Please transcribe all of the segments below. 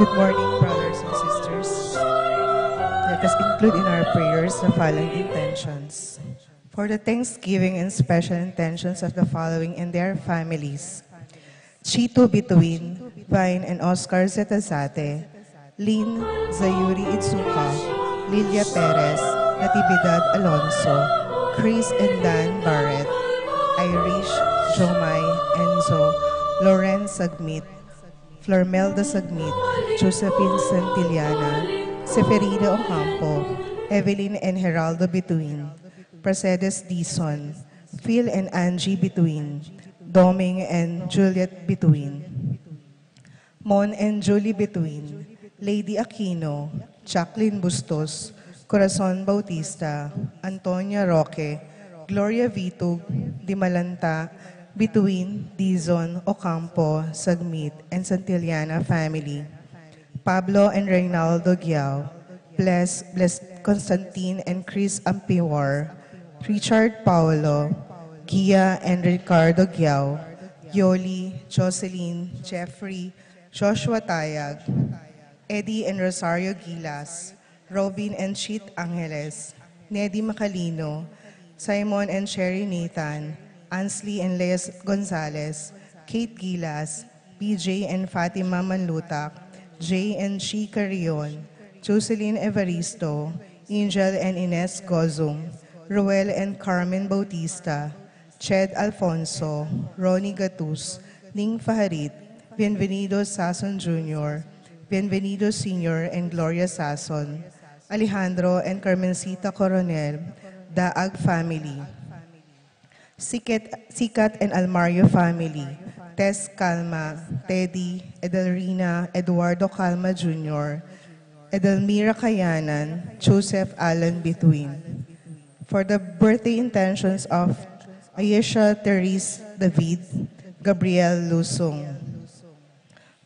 Good morning, brothers and sisters. Let us include in our prayers the following intentions. For the thanksgiving and special intentions of the following and their families. Chito Bituin, Vine and Oscar Zetazate, Lynn Zayuri Itsuka, Lilia Perez, Natividad Alonso, Chris and Dan Barrett, Irish, Jomai, Enzo, Loren Sagmit, Flormelda Sagmit, Josephine Santillana, Seferina Ocampo, Evelyn and Geraldo Bituin, Pracedes Dizon, Phil and Angie Bituin, Doming and Juliet Bituin, Mon and Julie Bituin, Lady Aquino, Jacqueline Bustos, Corazon Bautista, Antonia Roque, Gloria Vitug, Dimalanta, Bituin, Dizon, Ocampo, Sagmit, and Santillana family. Pablo and Reynaldo Giao, Bless Constantine and Chris Ampiwar, Richard Paolo, Gia and Ricardo Giao, Yoli, Jocelyn, Jeffrey, Joshua Tayag, Eddie and Rosario Gilas, Robin and Cheat Angeles, Neddy Macalino, Simon and Sherry Nathan, Ansley and Leas Gonzalez, Kate Gilas, BJ and Fatima Manlutak, Jay and Chi Carrion, Jocelyn Evaristo, Angel and Ines Gozum, Ruel and Carmen Bautista, Ched Alfonso, Ronnie Gatus, Ning Faharit, Bienvenido Sason Jr., Bienvenido Sr. and Gloria Sason, Alejandro and Carmencita Coronel, Daag family, Sikat and Almario family, Tess Calma, Teddy, Edelrina, Eduardo Calma Jr., Edelmira Kayanan, Joseph Allen Bituin. For the birthday intentions of Ayesha Therese David, Gabriel Lusong.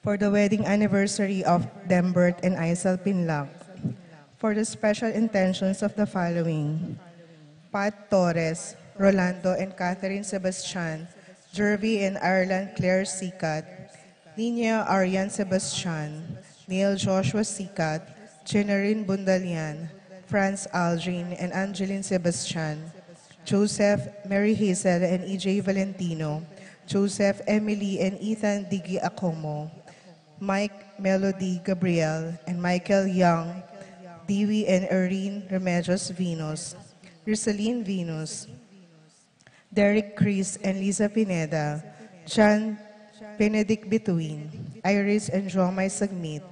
For the wedding anniversary of Dembert and Aisel Pinlac. For the special intentions of the following: Pat Torres, Rolando and Catherine Sebastian, Jervy and Ireland Claire Sikat, Nina Arian Sebastian, Neil Joshua Sikat, Jenerine Bundalian, Franz Aldrin and Angeline Sebastian, Joseph, Mary Hazel and EJ Valentino, Joseph, Emily and Ethan Digi Acomo, Mike Melody Gabriel and Michael Young, Dewey and Erin Remedios Venus, Rizaline Venus, Derek Chris and Liza Pineda, John Benedict Bituin, Iris and Jomai Sagmit,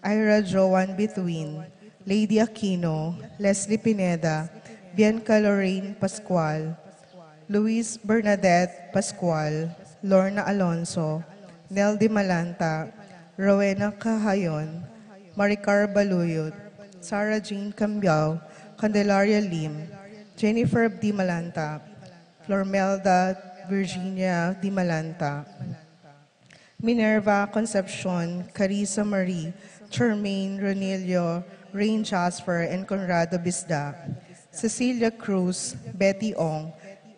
Ira Joan Bituin, Lady Aquino, Leslie Pineda, Bianca Lorraine Pascual, Luis Bernadette Pascual, Lorna Alonso, Nel Di Malanta, Rowena Cahayon, Maricar Baluyot, Sarah Jean Cambiao, Candelaria Lim, Jennifer Di Malanta, Flormelda Virginia Di Malanta, Minerva Concepcion, Carissa Marie, Charmaine Ronilio, Rain Jasper, and Conrado Bisda, Cecilia Cruz, Betty Ong,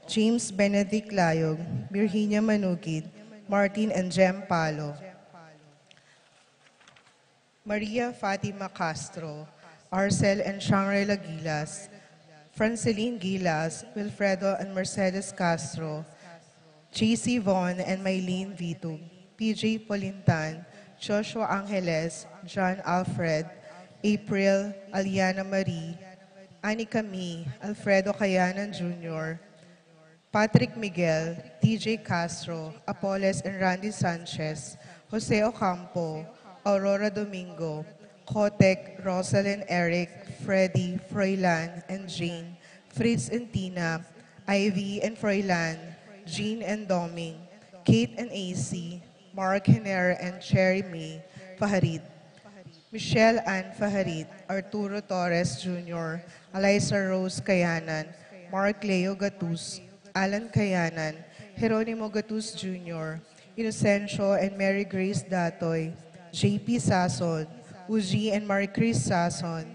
James Benedict Layog, Virginia Manugid, Martin and Jem Palo, Maria Fatima Castro, Arcel and Shangri-La Gilas, Franceline Gilas, Wilfredo and Mercedes Castro, JC Von and Maylene Vitug, PJ Polintan, Joshua Angeles, John Alfred, April, Aliana Marie, Anika Mi, Alfredo Cayanan Jr., Patrick Miguel, TJ Castro, Apoles and Randy Sanchez, Jose Ocampo, Aurora Domingo, Kotek, Rosalind Eric, Freddy, Froilan, and Jane, Fritz and Tina, Ivy and Froilan, Jean and Doming, Kate and AC, Mark Hiner and Cherry May Faharid, Michelle Ann Faharid, Arturo Torres Jr., Eliza Rose Kayanan, Mark Leo Gatus, Alan Kayanan, Jeronimo Gatus Jr., Inocencio and Mary Grace Datoy, JP Sason, Uji and Marie Chris Sason,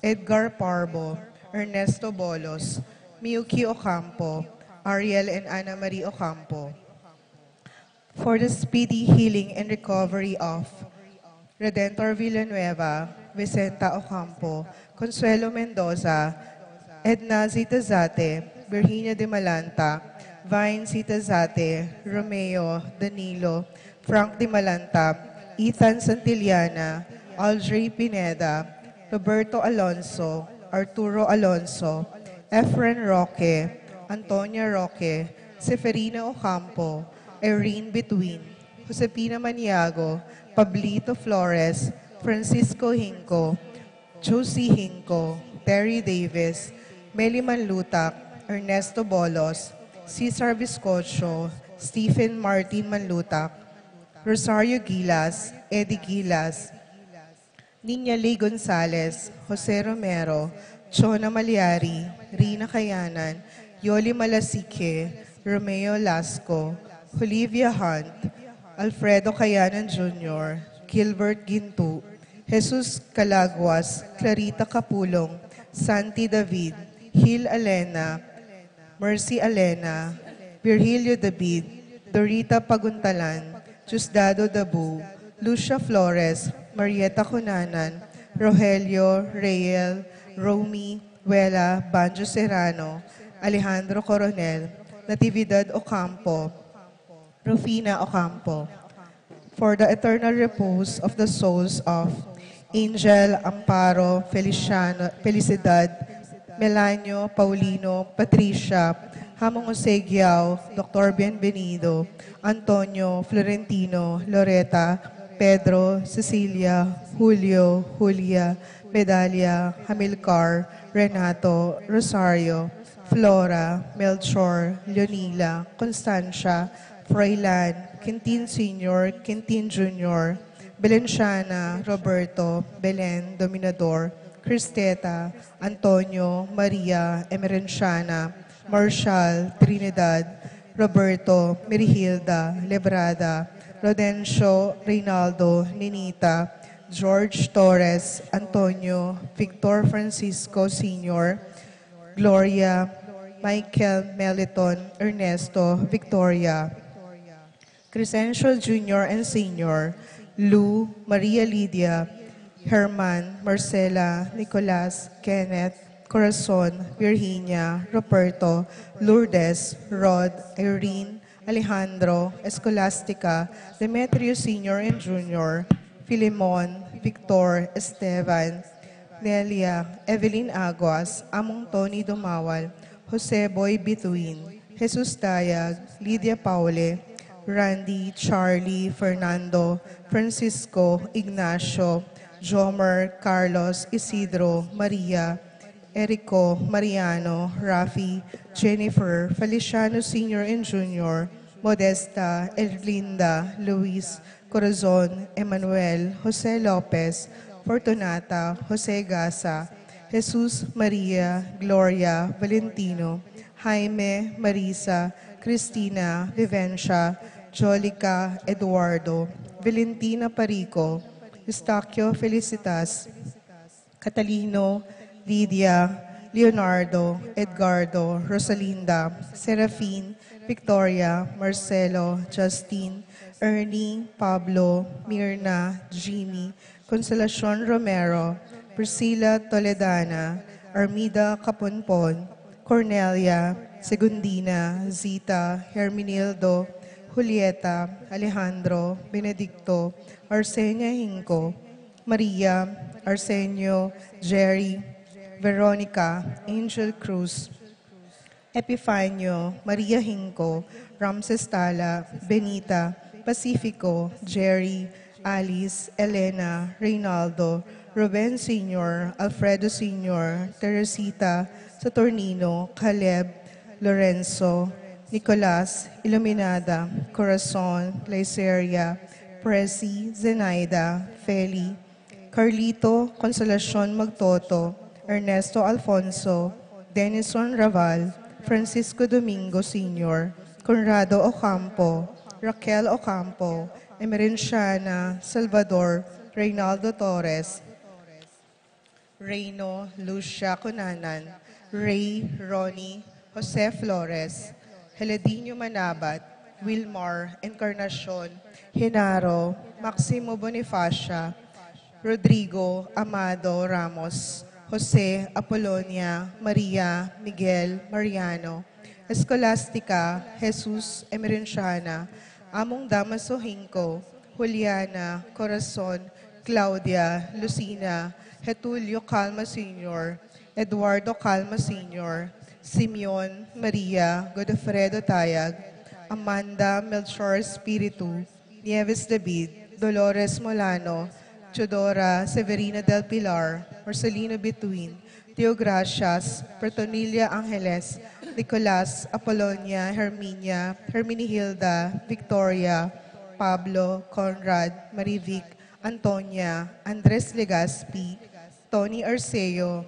Edgar Parbo, Ernesto Bolos, Miyuki Ocampo, Ariel and Ana Marie Ocampo. For the speedy healing and recovery of Redentor Villanueva, Vicenta Ocampo, Consuelo Mendoza, Edna Zitazate, Virginia de Malanta, Vine Zitazate, Romeo Danilo, Frank de Malanta, Ethan Santillana, Audrey Pineda, Roberto Alonso, Arturo Alonso, Efren Roque, Antonia Roque, Seferina Ocampo, Irene Between, Josepina Maniago, Pablito Flores, Francisco Hinco, Josie Hinco, Terry Davis, Meli Manlutak, Ernesto Bolos, Cesar Viscocho, Stephen Martin Manlutak, Rosario Gilas, Eddie Gilas, Niña Lee Gonzalez, Jose Romero, Chona Maliari, Rina Kayanan, Yoli Malasique, Romeo Lasco, Olivia Hunt, Alfredo Kayanan Jr., Gilbert Gintu, Jesus Calaguas, Clarita Capulong, Santi David, Hil Alena, Mercy Alena, Virgilio David, Dorita Paguntalan, Chusdado Dabu, Lucia Flores, Marieta Cunanan, Rogelio, Reyel, Romy, Wela, Banjo Serrano, Alejandro Coronel, Natividad Ocampo, Rufina Ocampo. For the eternal repose of the souls of Angel, Amparo, Feliciano, Felicidad, Melanio, Paulino, Patricia, Hamong Jose Giao, Dr. Bienvenido, Antonio, Florentino, Loreta, Pedro, Cecilia, Julio, Julia, Medalia, Hamilcar, Renato, Rosario, Flora, Melchor, Leonila, Constancia, Froilan, Quintin Sr., Quintin Jr., Belenciana, Roberto, Belen, Dominador, Cristeta, Antonio, Maria, Emerenciana, Marshall, Trinidad, Roberto, Merihilda, Lebrada, Rodencio, Reynaldo, Ninita, George Torres, Antonio, Victor Francisco Sr., Gloria, Michael Meliton, Ernesto, Victoria, Crescencio Jr. and Sr., Lou, Maria Lydia, Herman, Marcela, Nicolas, Kenneth, Corazon, Virginia, Roberto, Lourdes, Rod, Irene, Alejandro, Escolastica, Demetrius Sr. and Jr., Filimon, Victor, Esteban, Nelia, Evelyn Aguas, Among Tony Dumawal, Jose Boy Bituin, Jesus Dayag, Lydia Paule, Randy, Charlie, Fernando, Francisco, Ignacio, Jomer, Carlos, Isidro, Maria, Erico, Mariano, Rafi, Jennifer, Feliciano Sr. and Jr., Modesta, Erlinda, Luis, Corazon, Emmanuel, Jose Lopez, Fortunata, Jose Gasa, Jesus, Maria, Gloria, Valentino, Jaime, Marisa, Cristina, Vivencia, Jolica, Eduardo, Valentina Parico, Eustaquio Felicitas, Catalino, Lydia, Leonardo, Edgardo, Rosalinda, Serafine, Victoria, Marcelo, Justine, Ernie, Pablo, Mirna, Jimmy, Consolacion Romero, Priscilla Toledana, Armida Caponpon, Cornelia, Segundina, Zita, Herminildo, Julieta, Alejandro, Benedicto, Arsenia Hinco, Maria, Arsenio, Jerry, Veronica, Angel Cruz, Epifanio, Maria Hinco, Ramses Tala, Benita, Pacifico, Jerry, Alice, Elena, Reynaldo, Ruben Sr., Alfredo Sr., Teresita, Saturnino, Caleb, Lorenzo, Nicolas, Iluminada, Corazon, Lyceria, Presi, Zenaida, Feli, Carlito, Consolacion Magtoto, Ernesto Alfonso, Denison Raval, Francisco Domingo Sr., Conrado Ocampo, Raquel Ocampo, Emerenciana, Salvador, Reynaldo Torres, Reyno, Lucia Cunanan, Ray, Ronnie, Jose Flores, Heledinho Manabat, Wilmar, Encarnacion, Hinaro, Maximo Bonifacia, Rodrigo Amado Ramos, Jose Apolonia, Maria Miguel Mariano, Escolastica Jesus Emerenciana, Among Damaso Hinco, Juliana Corazon, Claudia Lucina, Getulio Calma Sr., Eduardo Calma Sr., Simeon Maria Godofredo Tayag, Amanda Melchor Espiritu, Nieves David, Dolores Molano, Chodora Severina del Pilar, Marcelino Bituin, Teogracias, Pertonilla Angeles, Nicolas Apolonia Herminia, Herminihilda, Victoria, Pablo, Conrad, Marivic, Antonia, Andres Legaspi, Tony Arceo,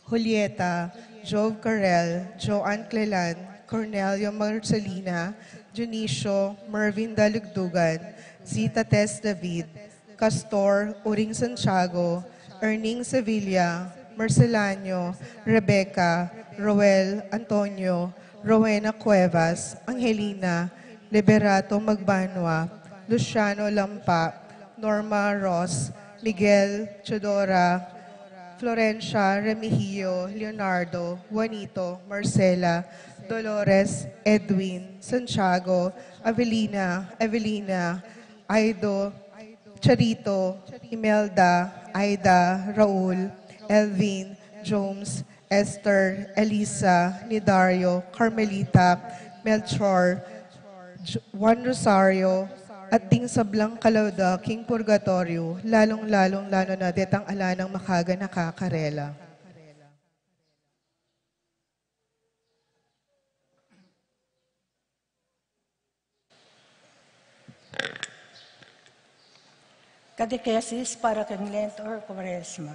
Julieta, Jove Carrel, Joanne Clelan, Cornelio Marcelina, Junicio, Mervin Dalugdugan, Zita Tess David, Castor Uring Santiago, Erning Sevilla, Marcelano, Rebecca, Roel Antonio, Rowena Cuevas, Angelina, Liberato Magbanwa, Luciano Lampa, Norma Ross, Miguel Chodora, Florencia Remigio, Leonardo, Juanito, Marcela, Dolores, Edwin, Santiago, Evelina, Aido, Charito, Imelda, Aida, Raul, Elvin, Jones, Esther, Elisa, Nidario, Carmelita, Melchor, Juan Rosario, at ding sablang kalawda, King Purgatorio, lalo na detang ala ng makaga nakakarela. Catechesis para kang Lent or Quaresma.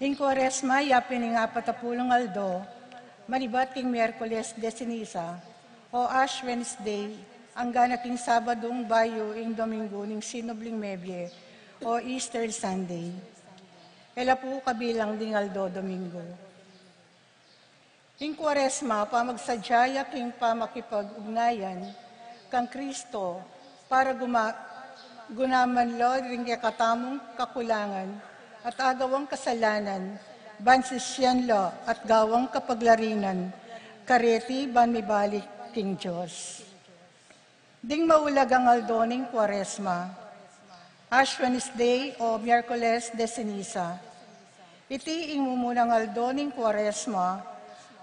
In Quaresma, yapin ng 40 aldo, manibat king Miyerkules de Ceniza, o Ash Wednesday, ang ganating Sabadong bayo ing Domingo ning Sinubling Mebye, o Easter Sunday. Ela po kabilang ding aldo Domingo. In Quaresma, pamagsadyaya king pamakipag-ugnayan, kang Kristo, para gunamanlo ring katamong kakulangan at agawang kasalanan, bansisyanlo at gawang kapaglarinan, kareti ban mibalik king Diyos. Ding maulag ang aldoning Quaresma, Ash Wednesday o Miyerkules de Ceniza. Iti imumunang aldoning Quaresma,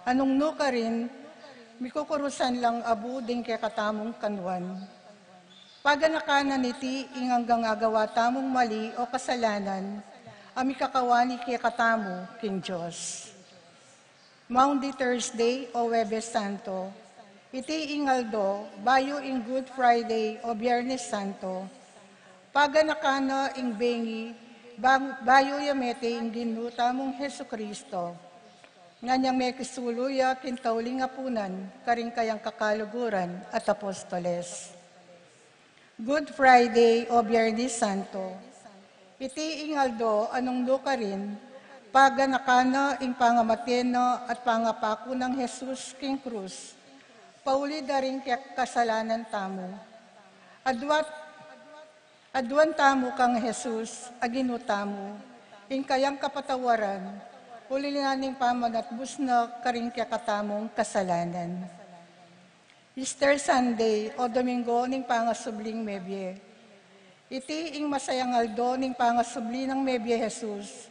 anong nuka rin, mikukurusan lang abu ding katamong kanwan. Paganakanan iti inganggang agawa tamong mali o kasalanan, ami kakawani kaya katamo king Diyos. Maundy Thursday o Webes Santo, iti ingaldo, bayo ing Good Friday o Biyernes Santo, paganakana ing bengi, bayo yamete ing ginuta mong Heso Kristo, nganyang may kisuluya kintauling apunan, karing kayang kakaluguran at apostoles. Good Friday o Biyernes Santo, iti ingaldo anong luka rin, paganakana ing pangamateno at pangapako ng Jesus king Cruz, pauli da rin kaya kasalanan tamo. Adwan tamo kang Jesus, agino tamo, ing kayang kapatawaran, uli naning pamanatbus na karing kaya katamong kasalanan. Easter Sunday o Domingo ning pangasubling Mebye. Iti ing masayang aldo ning pangasubli ng Mebye Jesus,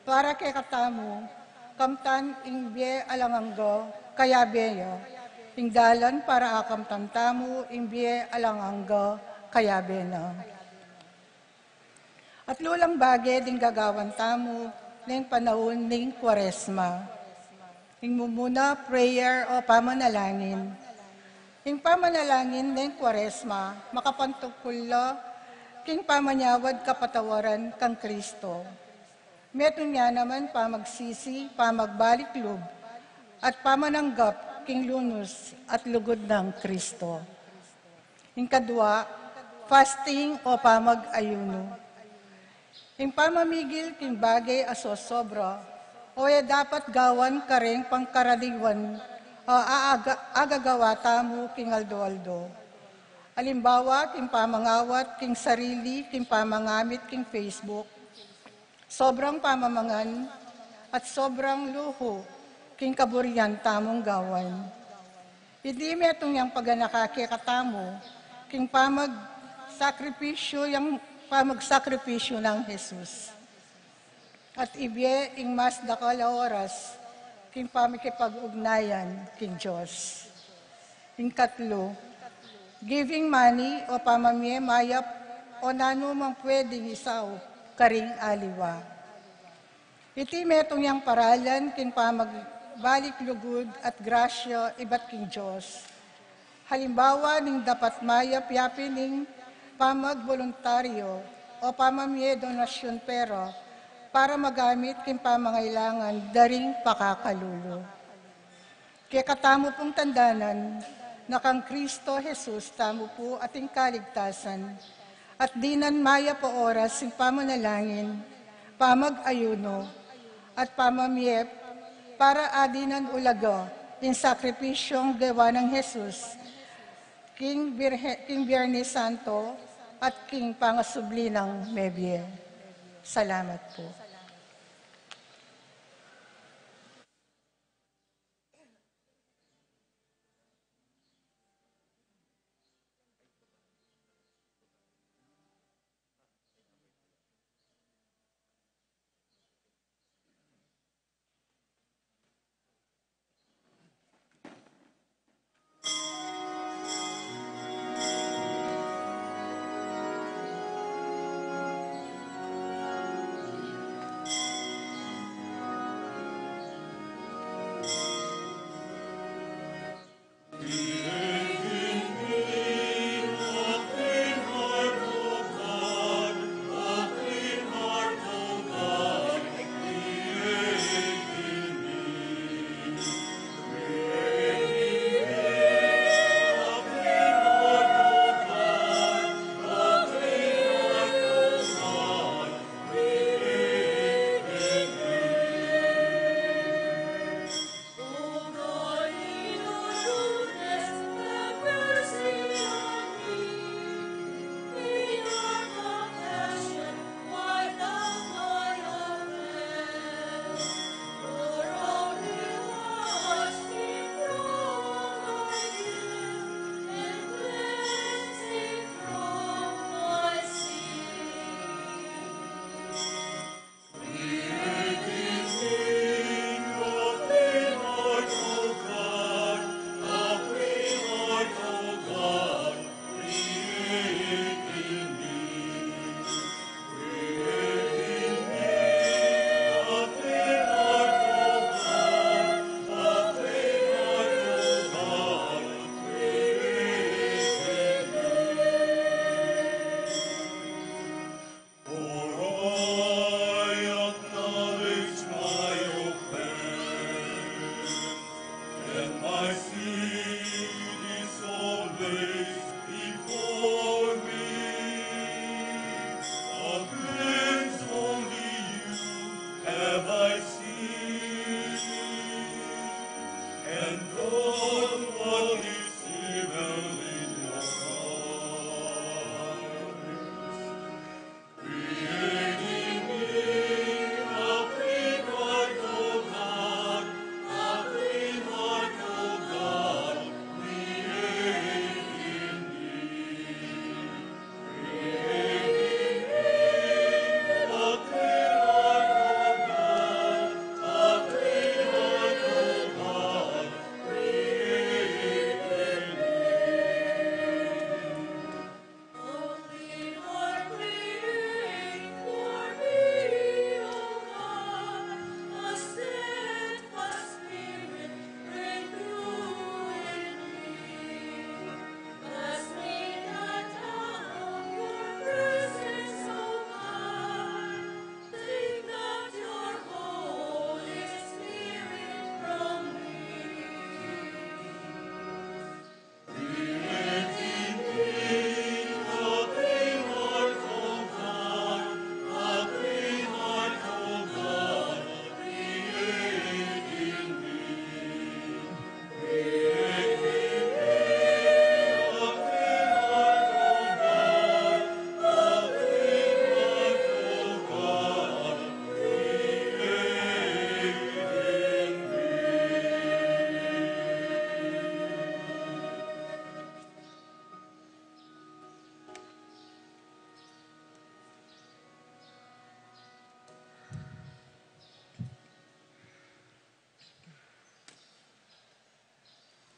para kay katamo, kamtan ing bie alanganggo, kaya beyo, ing dalan para akamtan tamo, ing bie alanganggo, kaya beno. At lulang bagay ding gagawan tamo, ning panahon ning Quaresma. Ing mumuna prayer o pamanalangin. Ing pamanalangin ng Quaresma, makapantugkulo, king pamanyawad kapatawaran kang Kristo. Meron nga naman pamagsisi, pamagbaliklub, at pamananggap king lunos at lugod ng Kristo. Ing kadwa, fasting o pamag-ayuno. Ing pamamigil king bagay aso sobra, o dapat gawan kareng pangkaraniwan, agagawa tamo king aldo-aldo. Halimbawa, king pamangawat, king sarili, king pamangamit, king Facebook, sobrang pamamangan, at sobrang luho, king kaburian tamong gawan. Hindi metong yang paganakakikatamo, king pamagsakripisyo ng Jesus. At ibye ing mas dakal oras, king pamikipag-ugnayan, king Diyos. Ing katlo, giving money o pamamye mayap o nanumang pwedeng isaw, karing aliwa. Iti metong yang paralan, king pamagbalik lugod at grasya, ibat king Diyos. Halimbawa, ning dapat mayap yapin ning pamagboluntaryo o pamamye donasyon pero para magamit king pamangailangan daring pakakalulo. Kaya katamo pong tandanan, na kang Kristo Jesus tamo po ating kaligtasan, at dinan maya po oras sing pamanalangin, pamag-ayuno, at pamamiyep, para adinan ulago, in sakripisyong gawa ng Jesus, King Biyernes Santo, at King Pangasubli ng Mebye. Salamat po.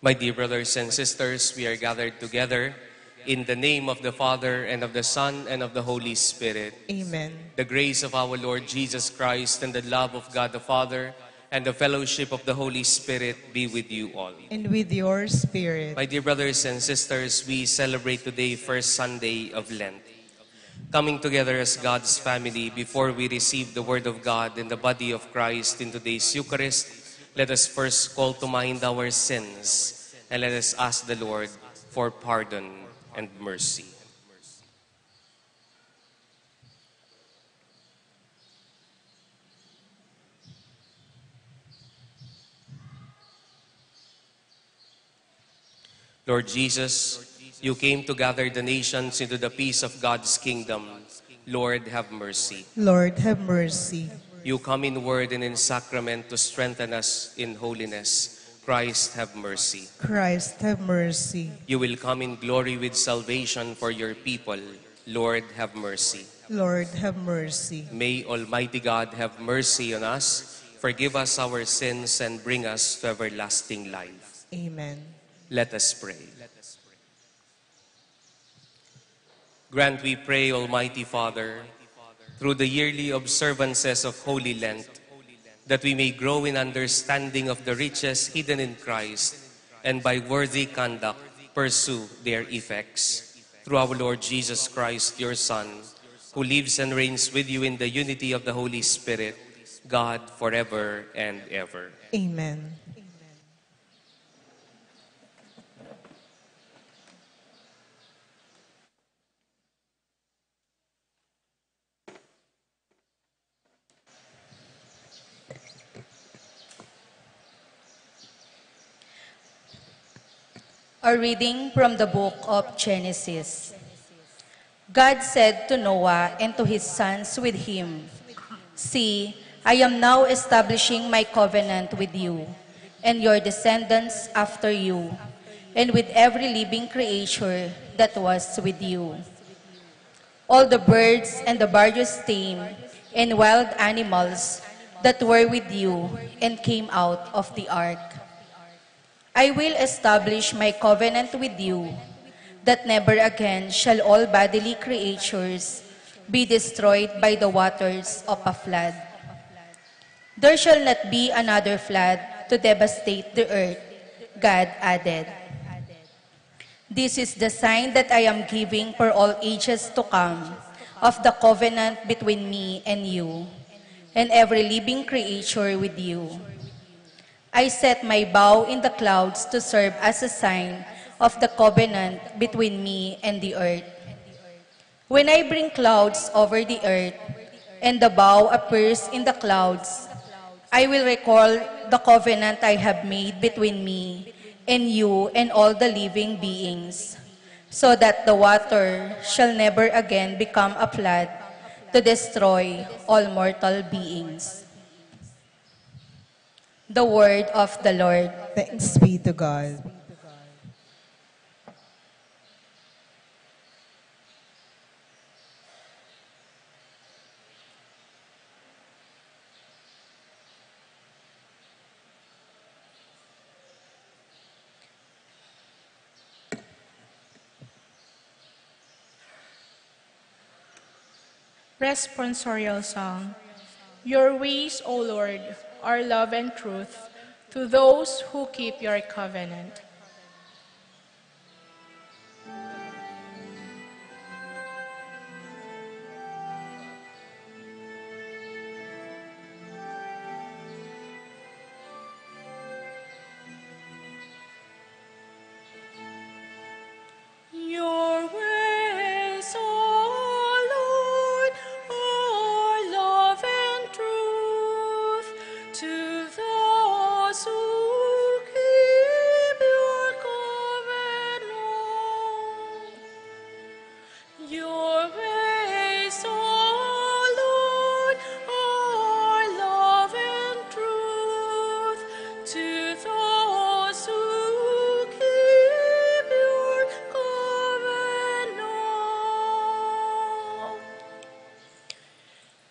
My dear brothers and sisters, we are gathered together in the name of the Father, and of the Son, and of the Holy Spirit. Amen. The grace of our Lord Jesus Christ, and the love of God the Father, and the fellowship of the Holy Spirit be with you all. And with your spirit. My dear brothers and sisters, we celebrate today first Sunday of Lent. Coming together as God's family before we receive the Word of God and the body of Christ in today's Eucharist, let us first call to mind our sins and let us ask the Lord for pardon and mercy. Lord Jesus, you came to gather the nations into the peace of God's kingdom. Lord, have mercy. Lord, have mercy. You come in word and in sacrament to strengthen us in holiness. Christ, have mercy. Christ, have mercy. You will come in glory with salvation for your people. Lord, have mercy. Lord, have mercy. May Almighty God have mercy on us, forgive us our sins, and bring us to everlasting life. Amen. Let us pray. Grant, we pray, Almighty Father, through the yearly observances of Holy Lent, that we may grow in understanding of the riches hidden in Christ, and by worthy conduct pursue their effects. Through our Lord Jesus Christ, your Son, who lives and reigns with you in the unity of the Holy Spirit, God, forever and ever. Amen. A reading from the book of Genesis. God said to Noah and to his sons with him, "See, I am now establishing my covenant with you and your descendants after you, and with every living creature that was with you. All the birds and the various tame and wild animals that were with you and came out of the ark. I will establish my covenant with you, that never again shall all bodily creatures be destroyed by the waters of a flood. There shall not be another flood to devastate the earth," God added. "This is the sign that I am giving for all ages to come of the covenant between me and you, and every living creature with you. I set my bow in the clouds to serve as a sign of the covenant between me and the earth. When I bring clouds over the earth, and the bow appears in the clouds, I will recall the covenant I have made between me and you and all the living beings, so that the water shall never again become a flood to destroy all mortal beings." The word of the Lord. Thanks be to God. Responsorial Song. Your ways, O Lord, are love and truth to those who keep your covenant. Your ways, O Lord, are love and truth to those who keep your covenant. Your ways, O Lord, are love and truth to those who keep your covenant.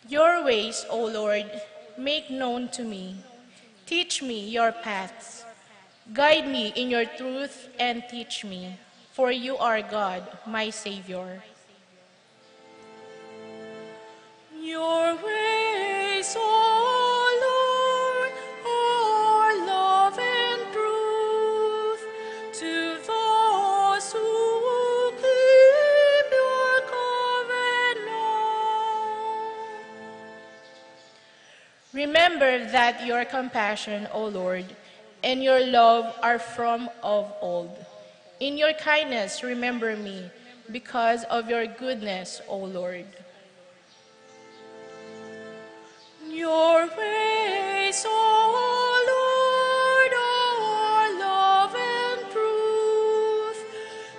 Your ways, O Lord, make known to me. Teach me your paths. Guide me in your truth and teach me, for you are God, my Savior. Your ways, O Lord, are love and truth to those who keep your covenant. Remember that your compassion, O Lord, and your love are from of old. In your kindness, remember me, because of your goodness, O Lord. Your ways, O Lord, are love and truth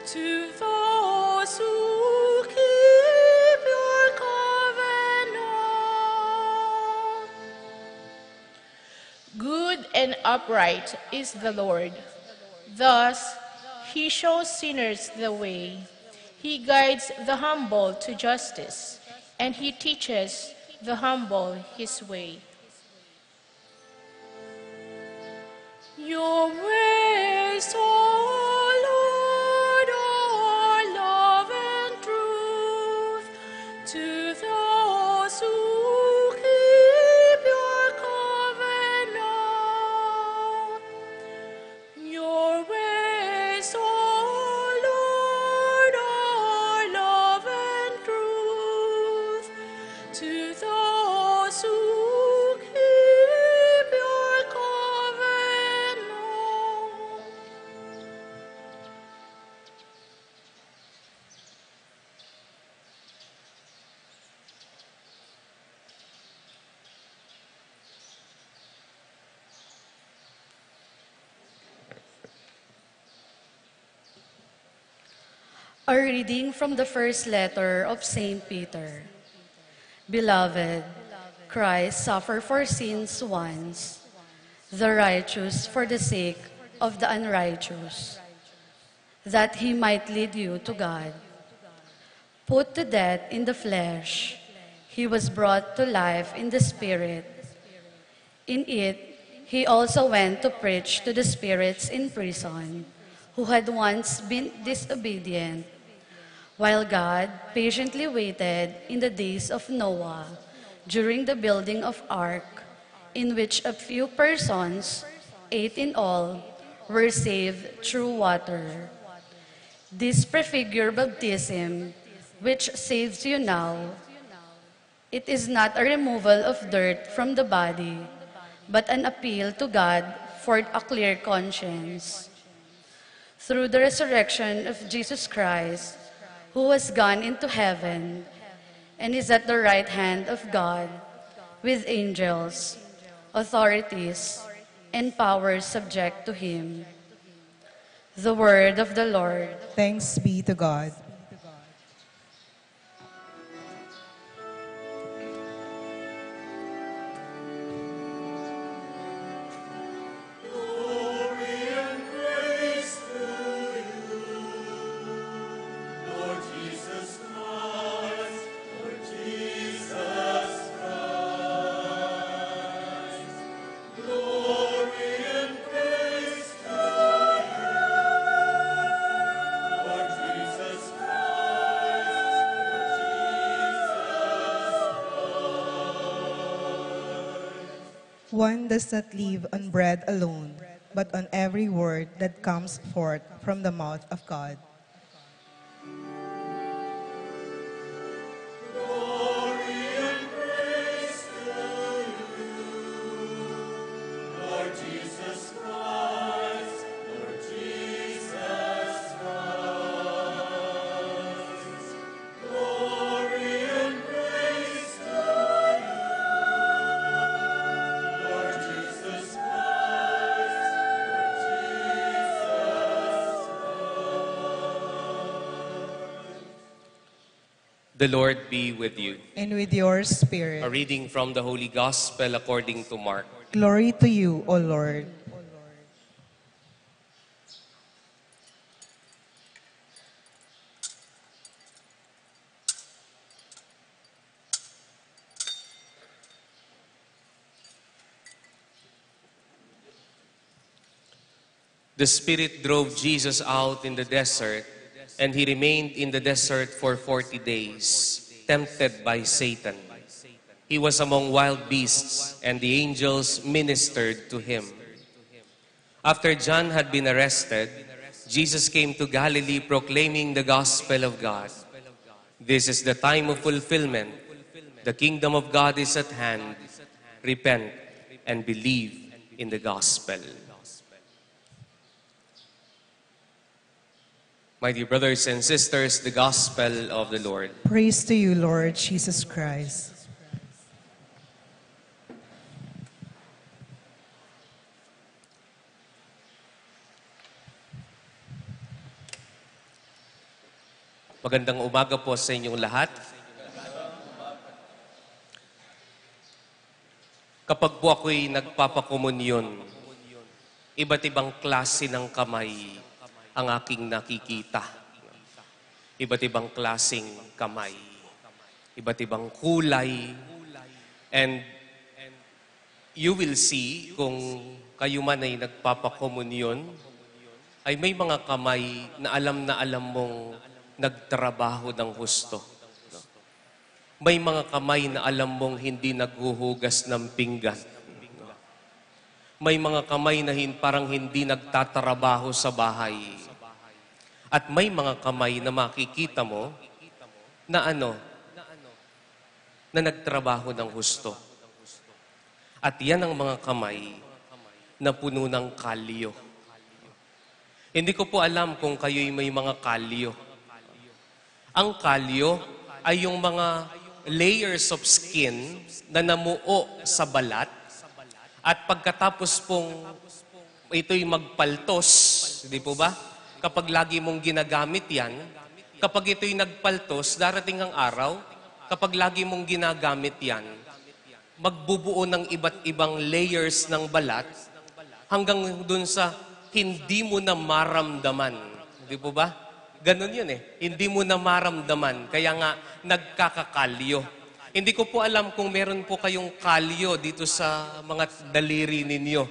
to those who keep your covenant. Good and upright is the Lord. Thus, he shows sinners the way. He guides the humble to justice, and he teaches the humble his way. Your ways, O Lord, are love and truth to those who keep your covenant. Your ways, O Lord, are love and truth to those who keep your covenant. A reading from the first letter of St. Peter. Beloved, Christ suffered for sins once, the righteous for the sake of the unrighteous, that he might lead you to God. Put to death in the flesh, he was brought to life in the Spirit. In it, he also went to preach to the spirits in prison, who had once been disobedient, while God patiently waited in the days of Noah during the building of ark, in which a few persons, 8 in all, were saved through water. This prefigure baptism, which saves you now. It is not a removal of dirt from the body, but an appeal to God for a clear conscience. Through the resurrection of Jesus Christ, who has gone into heaven and is at the right hand of God, with angels, authorities, and powers subject to him. The word of the Lord. Thanks be to God. One does not live on bread alone, but on every word that comes forth from the mouth of God. The Lord be with you. And with your A spirit. reading from the Holy Gospel according to Mark. Glory to you, O Lord. The Spirit drove Jesus out in the desert, and he remained in the desert for 40 days, tempted by Satan. He was among wild beasts, and the angels ministered to him. After John had been arrested, Jesus came to Galilee proclaiming the gospel of God. This is the time of fulfillment. The kingdom of God is at hand. Repent and believe in the gospel. My dear brothers and sisters, the gospel of the Lord. Praise to you, Lord Jesus Christ. Magandang umaga po sa inyong lahat. Kapag po ako'y nagpapakomunyon, iba't ibang klase ng kamay ang aking nakikita. Iba't ibang klaseng kamay. Iba't ibang kulay. And you will see kung kayo man ay nagpapakomunyon, ay may mga kamay na alam mong nagtrabaho ng husto. May mga kamay na alam mong hindi naghuhugas ng pinggan. May mga kamay na parang hindi nagtatrabaho sa bahay. At may mga kamay na makikita mo na na nagtrabaho ng husto. At yan ang mga kamay na puno ng kalyo. Hindi ko po alam kung kayo'y may mga kalyo. Ang kalyo ay yung mga layers of skin na namuo sa balat at pagkatapos pong ito'y magpaltos, di po ba? Kapag lagi mong ginagamit yan, kapag ito'y nagpaltos, darating ang araw, kapag lagi mong ginagamit yan, magbubuo ng iba't ibang layers ng balat hanggang dun sa hindi mo na maramdaman. Di po ba? Ganon yun eh. Hindi mo na maramdaman. Kaya nga, nagkakakalyo. Hindi ko po alam kung meron po kayong kalyo dito sa mga daliri ninyo.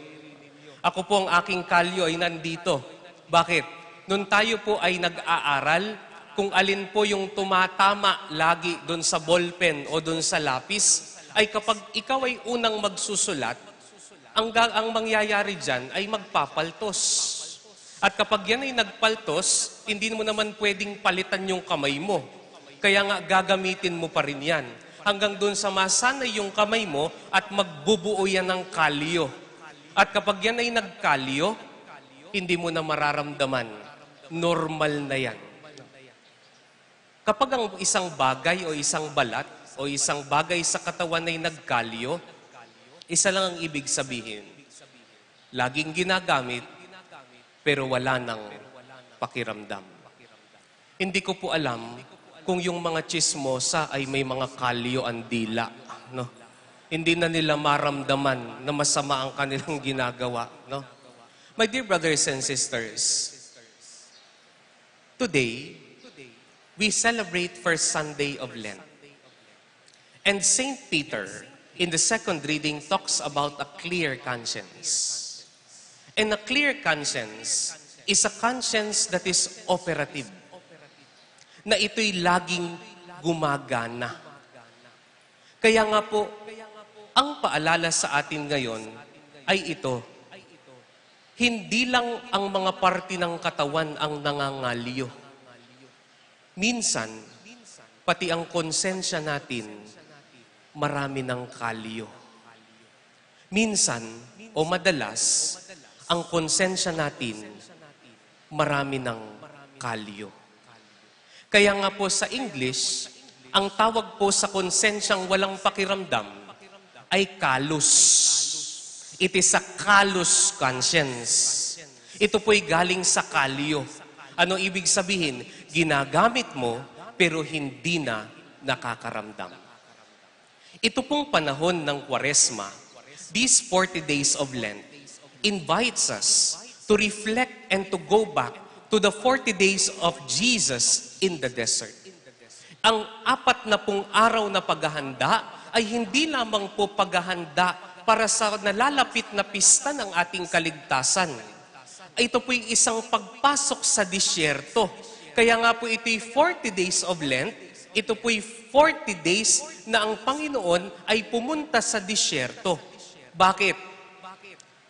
Ako po ang aking kalyo ay nandito. Bakit? Nung tayo po ay nag-aaral, kung alin po yung tumatama lagi doon sa ballpen o doon sa lapis, ay kapag ikaw ay unang magsusulat, ang mangyayari dyan ay magpapaltos. At kapag yan ay nagpaltos, hindi mo naman pwedeng palitan yung kamay mo. Kaya nga gagamitin mo pa rin yan. Hanggang doon sa masanay yung kamay mo at magbubuo yan ng kalyo. At kapag yan ay nagkalyo, hindi mo na mararamdaman. Normal na yan. Kapag ang isang bagay o isang balat o isang bagay sa katawan ay nagkalyo, isa lang ang ibig sabihin. Laging ginagamit, pero wala nang pakiramdam. Hindi ko po alam kung yung mga chismosa ay may mga kalyo ang dila. No? Hindi na nila maramdaman na masama ang kanilang ginagawa. No? My dear brothers and sisters, today, we celebrate First Sunday of Lent. And Saint Peter, in the second reading, talks about a clear conscience. And a clear conscience is a conscience that is operative. Na ito'y laging gumagana. Kaya nga po, ang paalala sa atin ngayon ay ito. Hindi lang ang mga parte ng katawan ang nangangalyo. Minsan, pati ang konsensya natin, marami ng kalyo. Minsan, o madalas, ang konsensya natin, marami ng kalyo. Kaya nga po sa English, ang tawag po sa konsensyang walang pakiramdam ay callous. It is a callous conscience. Ito po'y galing sa kalyo. Ano ibig sabihin? Ginagamit mo, pero hindi na nakakaramdam. Ito pong panahon ng Kwaresma, these 40 days of Lent, invites us to reflect and to go back to the 40 days of Jesus in the desert. Ang 40 araw na paghahanda ay hindi lamang po paghahanda para sa nalalapit na pista ng ating kaligtasan. ay ito po'y isang pagpasok sa disyerto. Kaya nga po ito'y 40 days of Lent, ito po'y 40 days na ang Panginoon ay pumunta sa disyerto. Bakit?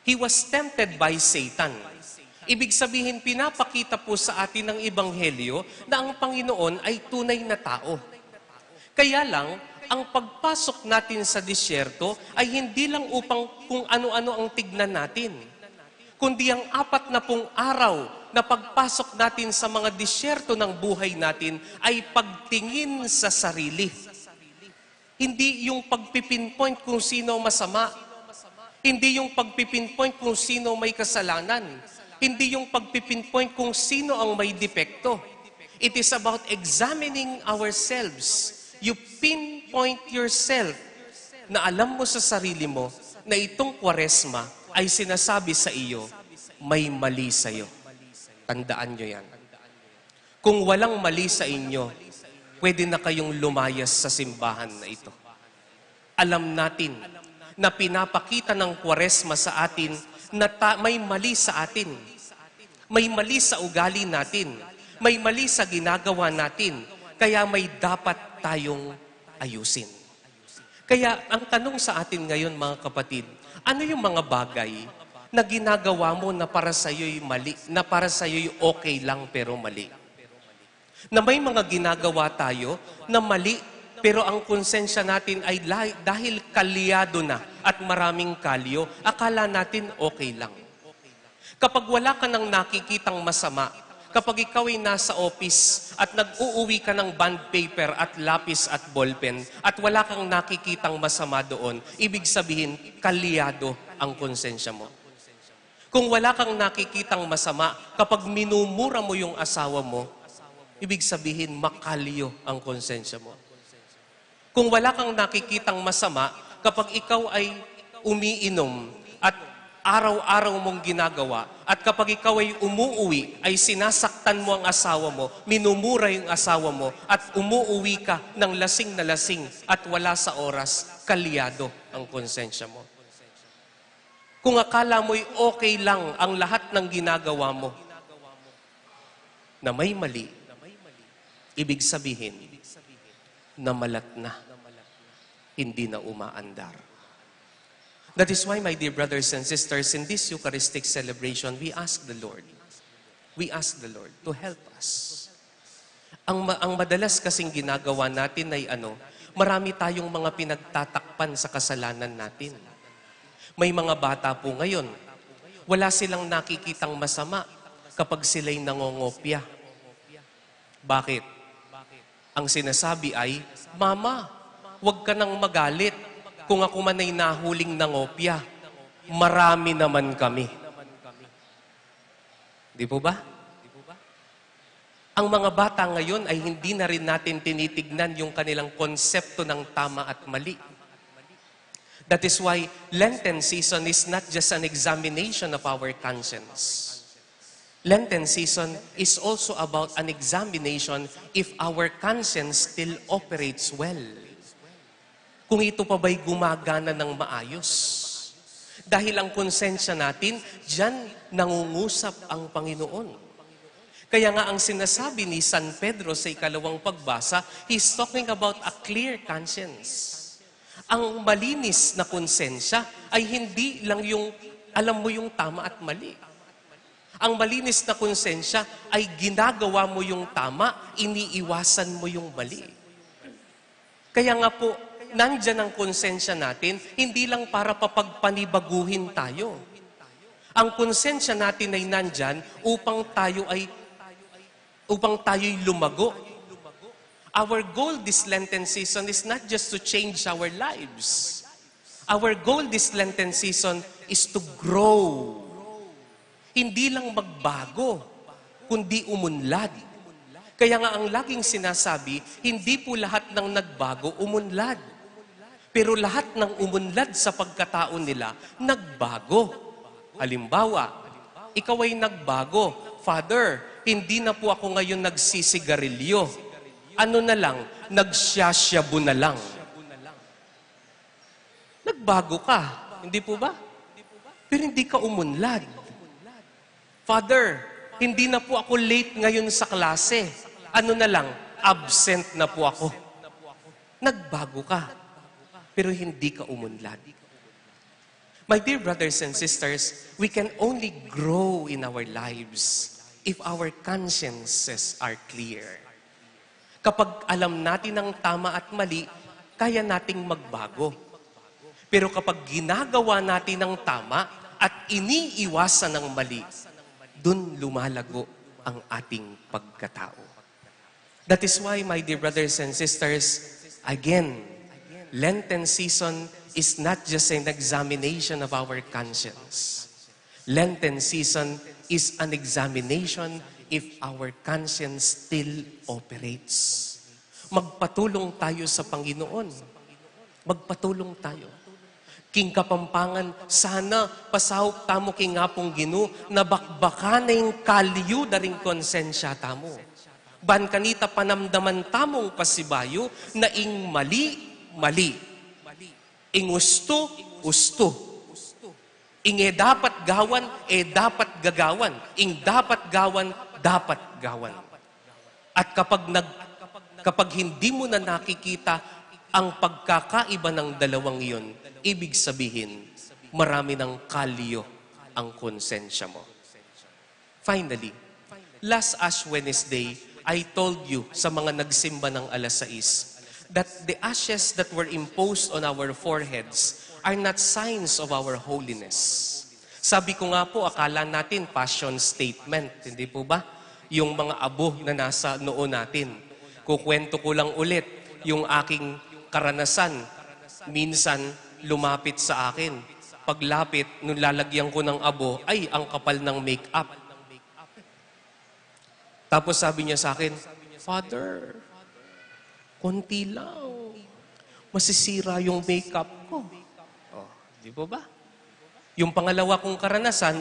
He was tempted by Satan. Ibig sabihin, pinapakita po sa atin ng Ebanghelyo na ang Panginoon ay tunay na tao. Kaya lang, ang pagpasok natin sa disyerto ay hindi lang upang kung ano-ano ang tignan natin, kundi ang 40 araw na pagpasok natin sa mga disyerto ng buhay natin ay pagtingin sa sarili. Hindi yung pagpipinpoint kung sino masama. Hindi yung pagpipinpoint kung sino may kasalanan. Hindi yung pagpipinpoint kung sino ang may depekto. It is about examining ourselves. You pinpoint yourself na alam mo sa sarili mo na itong Kwaresma ay sinasabi sa iyo, may mali sa iyo. Tandaan nyo yan. Kung walang mali sa inyo, pwede na kayong lumayas sa simbahan na ito. Alam natin na pinapakita ng Kwaresma sa atin na may mali sa atin. May mali sa ugali natin. May mali sa ginagawa natin. Kaya may dapat tayong ayusin. Kaya ang tanong sa atin ngayon, mga kapatid, ano yung mga bagay na ginagawa mo na para sa iyo'y mali, na para sa iyo'y okay lang pero mali? Na may mga ginagawa tayo na mali, pero ang konsensya natin ay dahil kalyado na at maraming kalyo, akala natin okay lang. Kapag wala ka nang nakikitang masama, kapag ikaw ay nasa office at nag-uuwi ka ng bond paper at lapis at ballpen at wala kang nakikitang masama doon, ibig sabihin, kalyado ang konsensya mo. Kung wala kang nakikitang masama, kapag minumura mo yung asawa mo, ibig sabihin, makalyo ang konsensya mo. Kung wala kang nakikitang masama, kapag ikaw ay umiinom at araw-araw mong ginagawa, at kapag ikaw ay umuuwi, ay sinasaktan mo ang asawa mo, minumura yung asawa mo, at umuuwi ka ng lasing na lasing at wala sa oras, kalyado ang konsensya mo. Kung akala mo'y okay lang ang lahat ng ginagawa mo, na may mali, ibig sabihin, na malat na, hindi na umaandar. That is why, my dear brothers and sisters, in this Eucharistic celebration, we ask the Lord to help us. Ang madalas kasing ginagawa natin ay marami tayong mga pinagtatakpan sa kasalanan natin. May mga bata po ngayon, wala silang nakikitang masama kapag sila'y nangongopya. Bakit? Ang sinasabi ay, Mama, huwag ka nang magalit. Kung ako man ay nahuling nangopya, marami naman kami. Di po ba? Ang mga bata ngayon ay hindi na rin natin tinitignan yung kanilang konsepto ng tama at mali. That is why Lenten season is not just an examination of our conscience. Lenten season is also about an examination if our conscience still operates well. Kung ito pa ba'y gumagana ng maayos. Dahil ang konsensya natin, diyan nangungusap ang Panginoon. Kaya nga ang sinasabi ni San Pedro sa ikalawang pagbasa, he's talking about a clear conscience. Ang malinis na konsensya ay hindi lang yung alam mo yung tama at mali. Ang malinis na konsensya ay ginagawa mo yung tama, iniiwasan mo yung mali. Kaya nga po, nandyan ang konsensya natin, hindi lang para papagpanibaguhin tayo. Ang konsensya natin ay nandyan upang tayo'y lumago. Our goal this Lenten season is not just to change our lives. Our goal this Lenten season is to grow. Hindi lang magbago, kundi umunlad. Kaya nga ang laging sinasabi, hindi po lahat ng nagbago umunlad. Pero lahat ng umunlad sa pagkatao nila, nagbago. Halimbawa, ikaw ay nagbago. Father, hindi na po ako ngayon nagsisigarilyo. Ano na lang, nagsyasyabu na lang. Nagbago ka, hindi po ba? Pero hindi ka umunlad. Father, hindi na po ako late ngayon sa klase. Ano na lang, absent na po ako. Nagbago ka, pero hindi ka umunlad. My dear brothers and sisters, we can only grow in our lives if our consciences are clear. Kapag alam natin ang tama at mali, kaya nating magbago. Pero kapag ginagawa natin ang tama at iniiwasan ang mali, dun lumalago ang ating pagkatao. That is why, my dear brothers and sisters, again, Lenten season is not just an examination of our conscience. Lenten season is an examination if our conscience still operates. Magpatulong tayo sa Panginoon. Magpatulong tayo. King Kapampangan, sana pasahop tamo king ngapong Gino, na bakbakan na yung kalyo da ring konsensya tamo. Ban kanita panamdaman tamong pasibayo na ing mali, mali. Ing gusto, gusto. Ing dapat gawan, dapat gagawan. Ing dapat gawan, dapat gawan. At kapag hindi mo na nakikita ang pagkakaiba ng dalawang iyon, ibig sabihin, marami ng kalyo ang konsensya mo. Finally, last Ash Wednesday, I told you sa mga nagsimba ng alas 6 that the ashes that were imposed on our foreheads are not signs of our holiness. Sabi ko nga po, akala natin passion statement, hindi po ba? Yung mga abo na nasa noo natin. Kukwento ko lang ulit yung aking karanasan. Minsan, lumapit sa akin. Paglapit, nung lalagyan ko ng abo, ay, ang kapal ng make-up. Tapos sabi niya sa akin, Father, konti lang. Masisira yung makeup ko. Oh, di po ba? Yung pangalawa kong karanasan,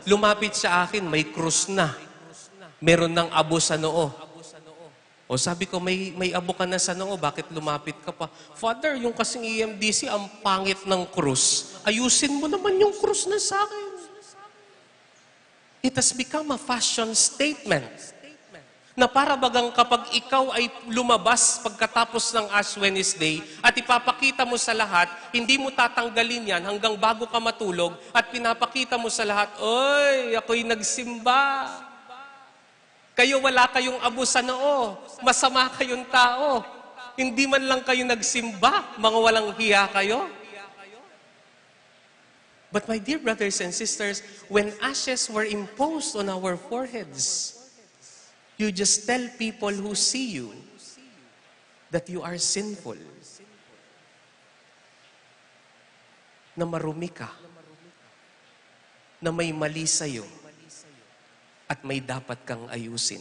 lumapit sa akin, may krus na. Meron ng abo sa noo. O sabi ko, may abo ka na sa noo, bakit lumapit ka pa? Father, yung kasing EMDC, ang pangit ng krus. Ayusin mo naman yung krus na sa akin. It has become a fashion statement. Na para bagang kapag ikaw ay lumabas pagkatapos ng Ash Wednesday at ipapakita mo sa lahat, hindi mo tatanggalin yan hanggang bago ka matulog at pinapakita mo sa lahat, oy, ako'y nagsimba. Kayo wala kayong abo sa noo. Masama kayong tao. Hindi man lang kayo nagsimba, mga walang hiya kayo. But my dear brothers and sisters, when ashes were imposed on our foreheads, you just tell people who see you that you are sinful. Na marumi ka. Na may mali sa'yo. At may dapat kang ayusin.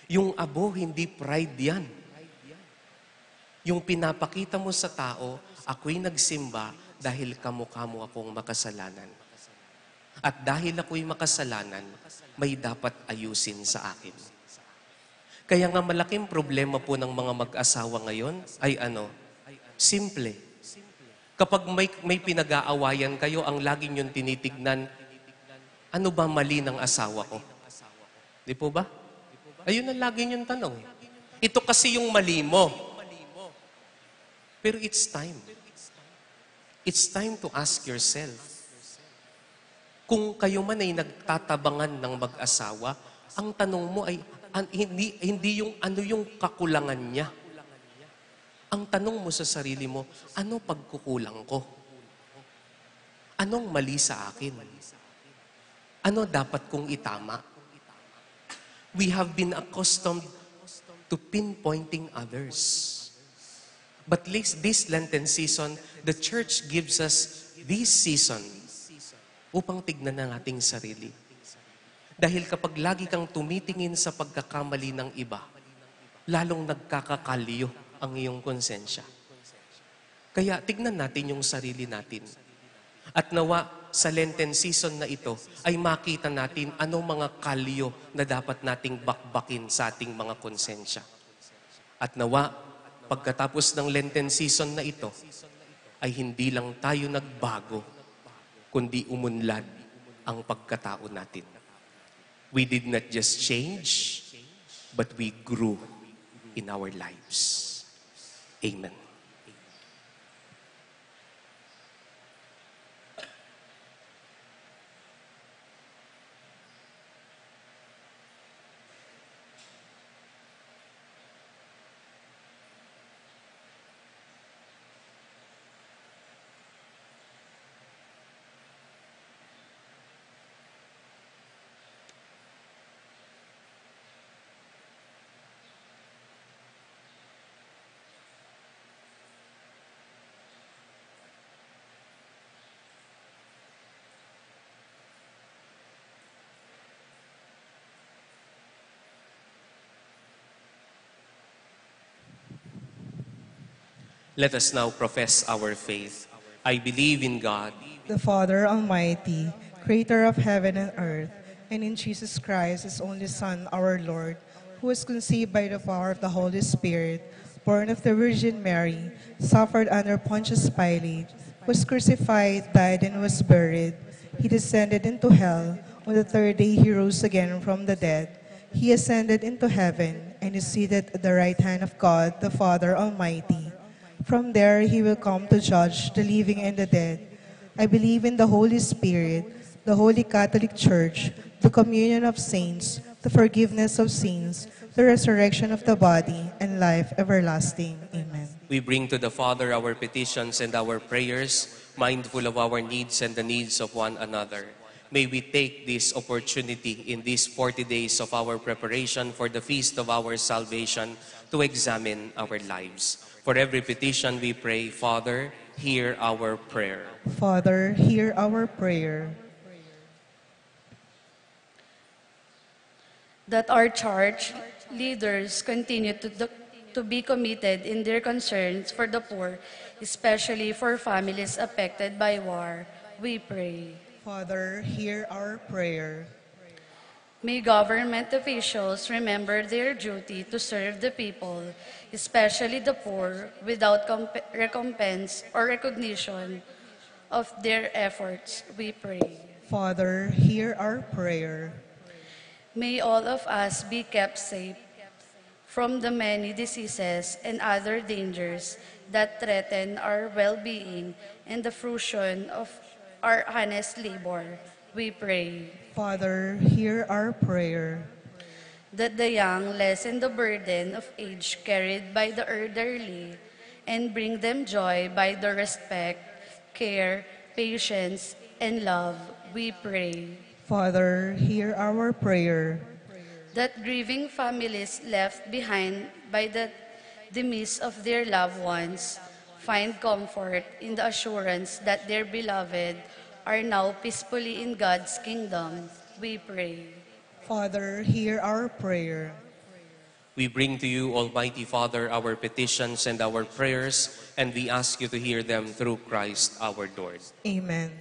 Yung abo, hindi pride yan. Yung pinapakita mo sa tao, ako'y nagsimba dahil kamukha mo akong makasalanan. At dahil ako'y makasalanan, may dapat ayusin sa akin. Kaya nga malaking problema po ng mga mag-asawa ngayon ay simple. Kapag may pinag-aawayan kayo, ang lagi niyong tinitignan, ano ba mali ng asawa ko? Di po ba? Ayun ang lagi niyong tanong. Ito kasi yung mali mo. Pero it's time. It's time to ask yourself, kung kayo man ay nagtatabangan ng mag-asawa, ang tanong mo ay hindi yung ano yung kakulangan niya. Ang tanong mo sa sarili mo, ano pagkukulang ko? Anong mali sa akin? Ano dapat kong itama? We have been accustomed to pinpointing others. But this Lenten season, the church gives us this season upang tignan ang ating sarili. Dahil kapag lagi kang tumitingin sa pagkakamali ng iba, lalong nagkakakalyo ang iyong konsensya. Kaya tignan natin yung sarili natin. At nawa sa Lenten season na ito ay makita natin anong mga kalyo na dapat nating bakbakin sa ating mga konsensya. At nawa, pagkatapos ng Lenten season na ito, ay hindi lang tayo nagbago, kundi umunlad ang pagkatao natin. We did not just change, but we grew in our lives. Amen. Let us now profess our faith. I believe in God, the Father Almighty, creator of heaven and earth, and in Jesus Christ, his only Son, our Lord, who was conceived by the power of the Holy Spirit, born of the Virgin Mary, suffered under Pontius Pilate, was crucified, died, and was buried. He descended into hell. On the third day he rose again from the dead. He ascended into heaven and is seated at the right hand of God, the Father Almighty. From there he will come to judge the living and the dead. I believe in the Holy Spirit, the Holy Catholic Church, the communion of saints, the forgiveness of sins, the resurrection of the body, and life everlasting. Amen. we bring to the Father our petitions and our prayers, mindful of our needs and the needs of one another. May we take this opportunity in these 40 days of our preparation for the feast of our salvation to examine our lives. For every petition we pray, Father, hear our prayer. Father, hear our prayer. That our church leaders continue to be committed in their concerns for the poor, especially for families affected by war, we pray. Father, hear our prayer. May government officials remember their duty to serve the people, especially the poor, without recompense or recognition of their efforts, we pray. Father, hear our prayer. May all of us be kept safe from the many diseases and other dangers that threaten our well-being and the fruition of our honest labor, we pray. Father, hear our prayer. That the young lessen the burden of age carried by the elderly and bring them joy by the respect, care, patience, and love, we pray. Father, hear our prayer. That grieving families left behind by the demise of their loved ones find comfort in the assurance that their beloved are now peacefully in God's kingdom, we pray. Father, hear our prayer. We bring to you, Almighty Father, our petitions and our prayers, and we ask you to hear them through Christ our Lord. Amen.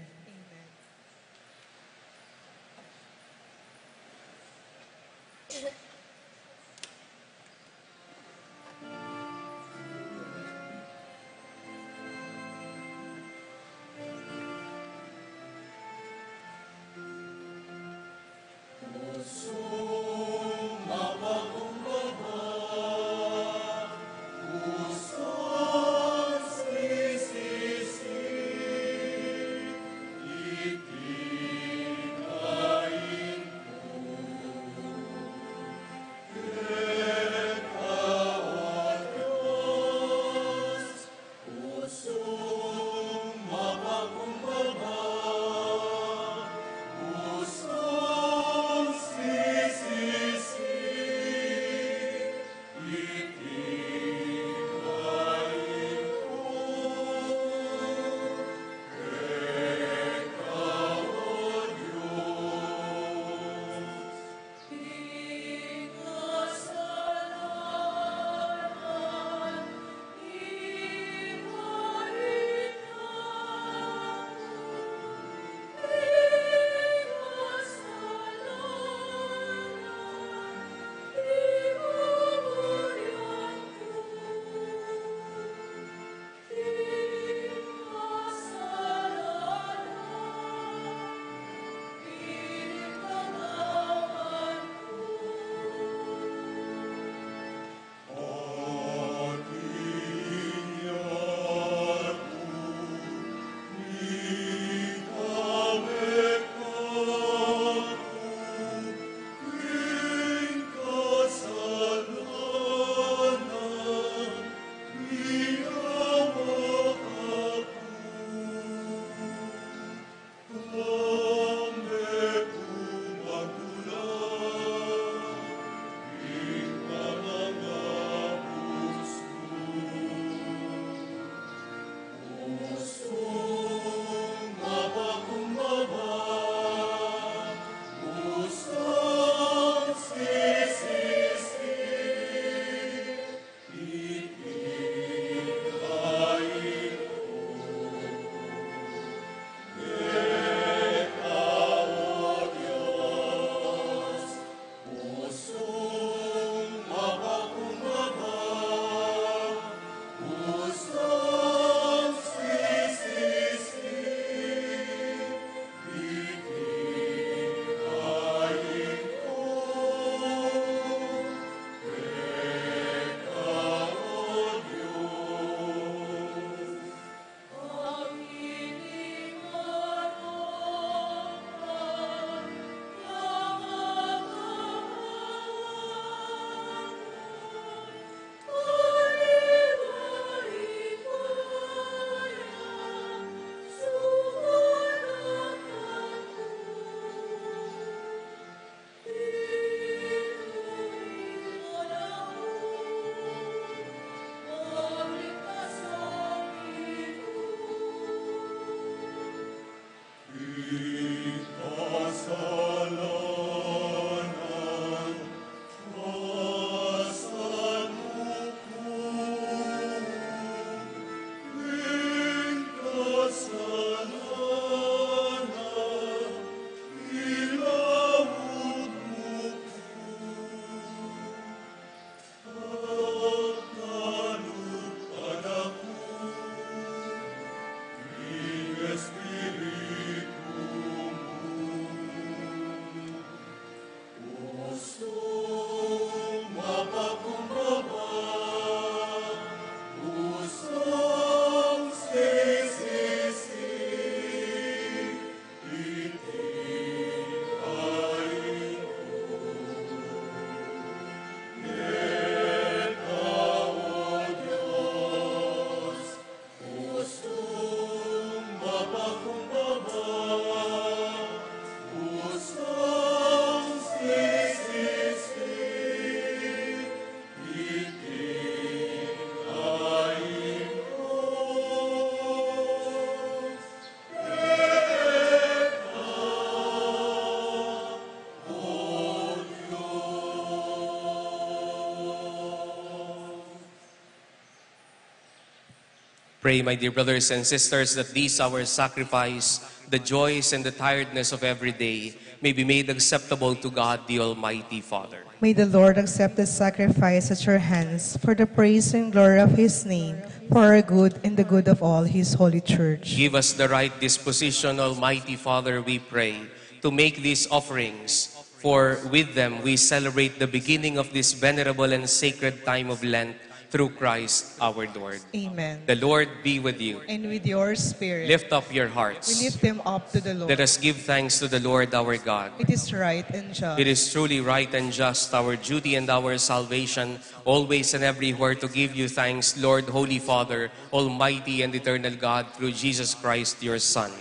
Pray, my dear brothers and sisters, that these our sacrifice, the joys and the tiredness of every day, may be made acceptable to God, the Almighty Father. May the Lord accept this sacrifice at your hands for the praise and glory of his name, for our good and the good of all his holy church. Give us the right disposition, Almighty Father, we pray, to make these offerings, for with them we celebrate the beginning of this venerable and sacred time of Lent through Christ our Lord. Amen. The Lord be with you. And with your spirit, Lift up your hearts. we lift them up to the Lord. Let us give thanks to the Lord our God. It is right and just. It is truly right and just, our duty and our salvation, always and everywhere to give you thanks, Lord, Holy Father, Almighty and eternal God, through Jesus Christ, your Son.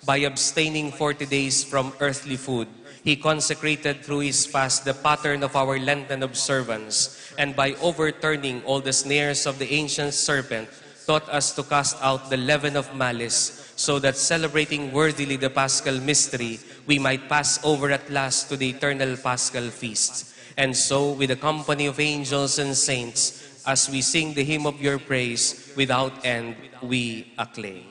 By abstaining 40 days from earthly food, He consecrated through His fast the pattern of our Lenten observance, and by overturning all the snares of the ancient serpent, taught us to cast out the leaven of malice, so that celebrating worthily the Paschal mystery, we might pass over at last to the eternal Paschal feast. And so, with the company of angels and saints, as we sing the hymn of your praise, without end we acclaim.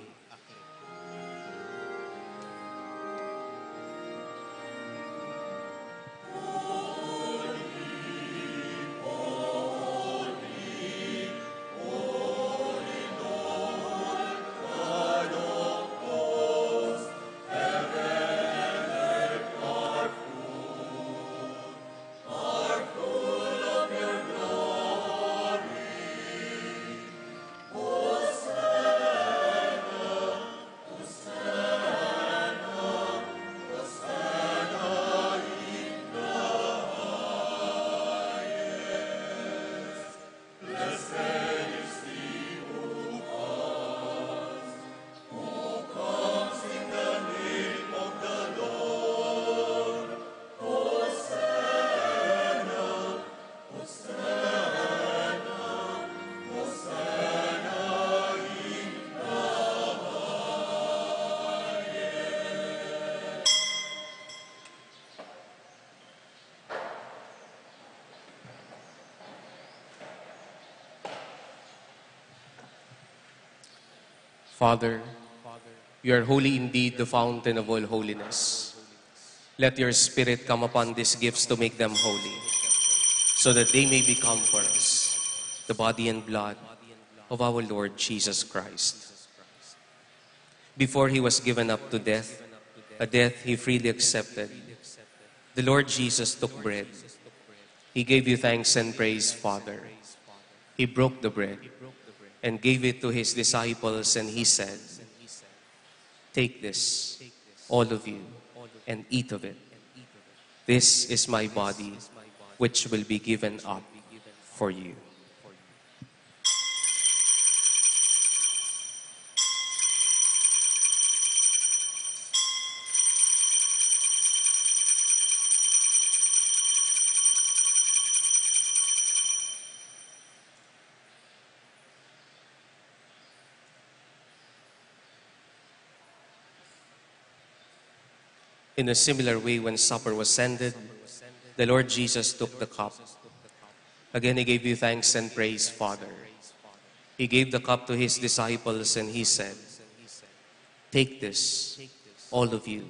Father, you are holy indeed, the fountain of all holiness. Let your Spirit come upon these gifts to make them holy, so that they may become for us the body and blood of our Lord Jesus Christ. Before he was given up to death, a death he freely accepted, the Lord Jesus took bread. He gave you thanks and praise, Father. He broke the bread and gave it to his disciples, and he said, "Take this, all of you, and eat of it. This is my body, which will be given up for you." In a similar way, when supper was ended, the Lord Jesus took the cup. Again, he gave you thanks and praise, Father. He gave the cup to his disciples, and he said, Take this, all of you,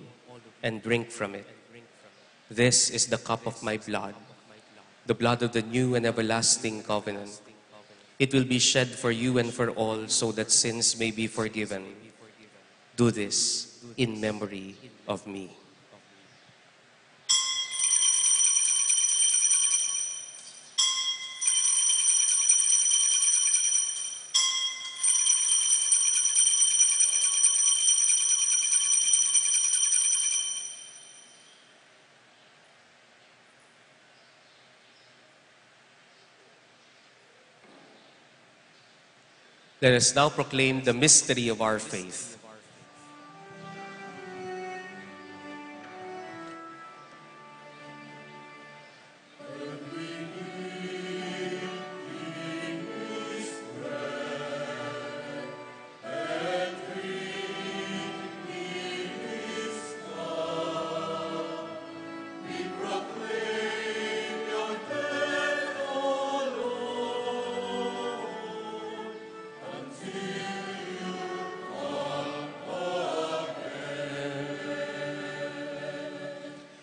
and drink from it. This is the cup of my blood, the blood of the new and everlasting covenant. It will be shed for you and for all so that sins may be forgiven. Do this in memory of me. Let us now proclaim the mystery of our faith.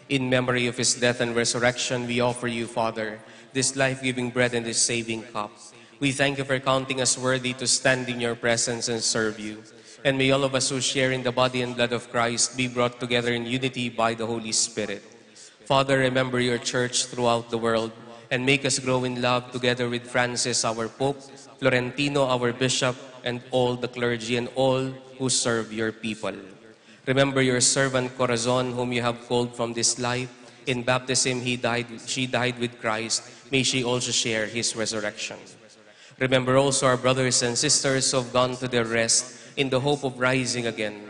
In memory of his death and resurrection, we offer you, Father, this life-giving bread and this saving cup. We thank you for counting us worthy to stand in your presence and serve you. And may all of us who share in the body and blood of Christ be brought together in unity by the Holy Spirit. Father, remember your church throughout the world and make us grow in love together with Francis, our Pope, Florentino, our Bishop, and all the clergy and all who serve your people. Remember your servant Corazon, whom you have called from this life. In baptism, she died with Christ. May she also share his resurrection. Remember also our brothers and sisters who have gone to their rest in the hope of rising again.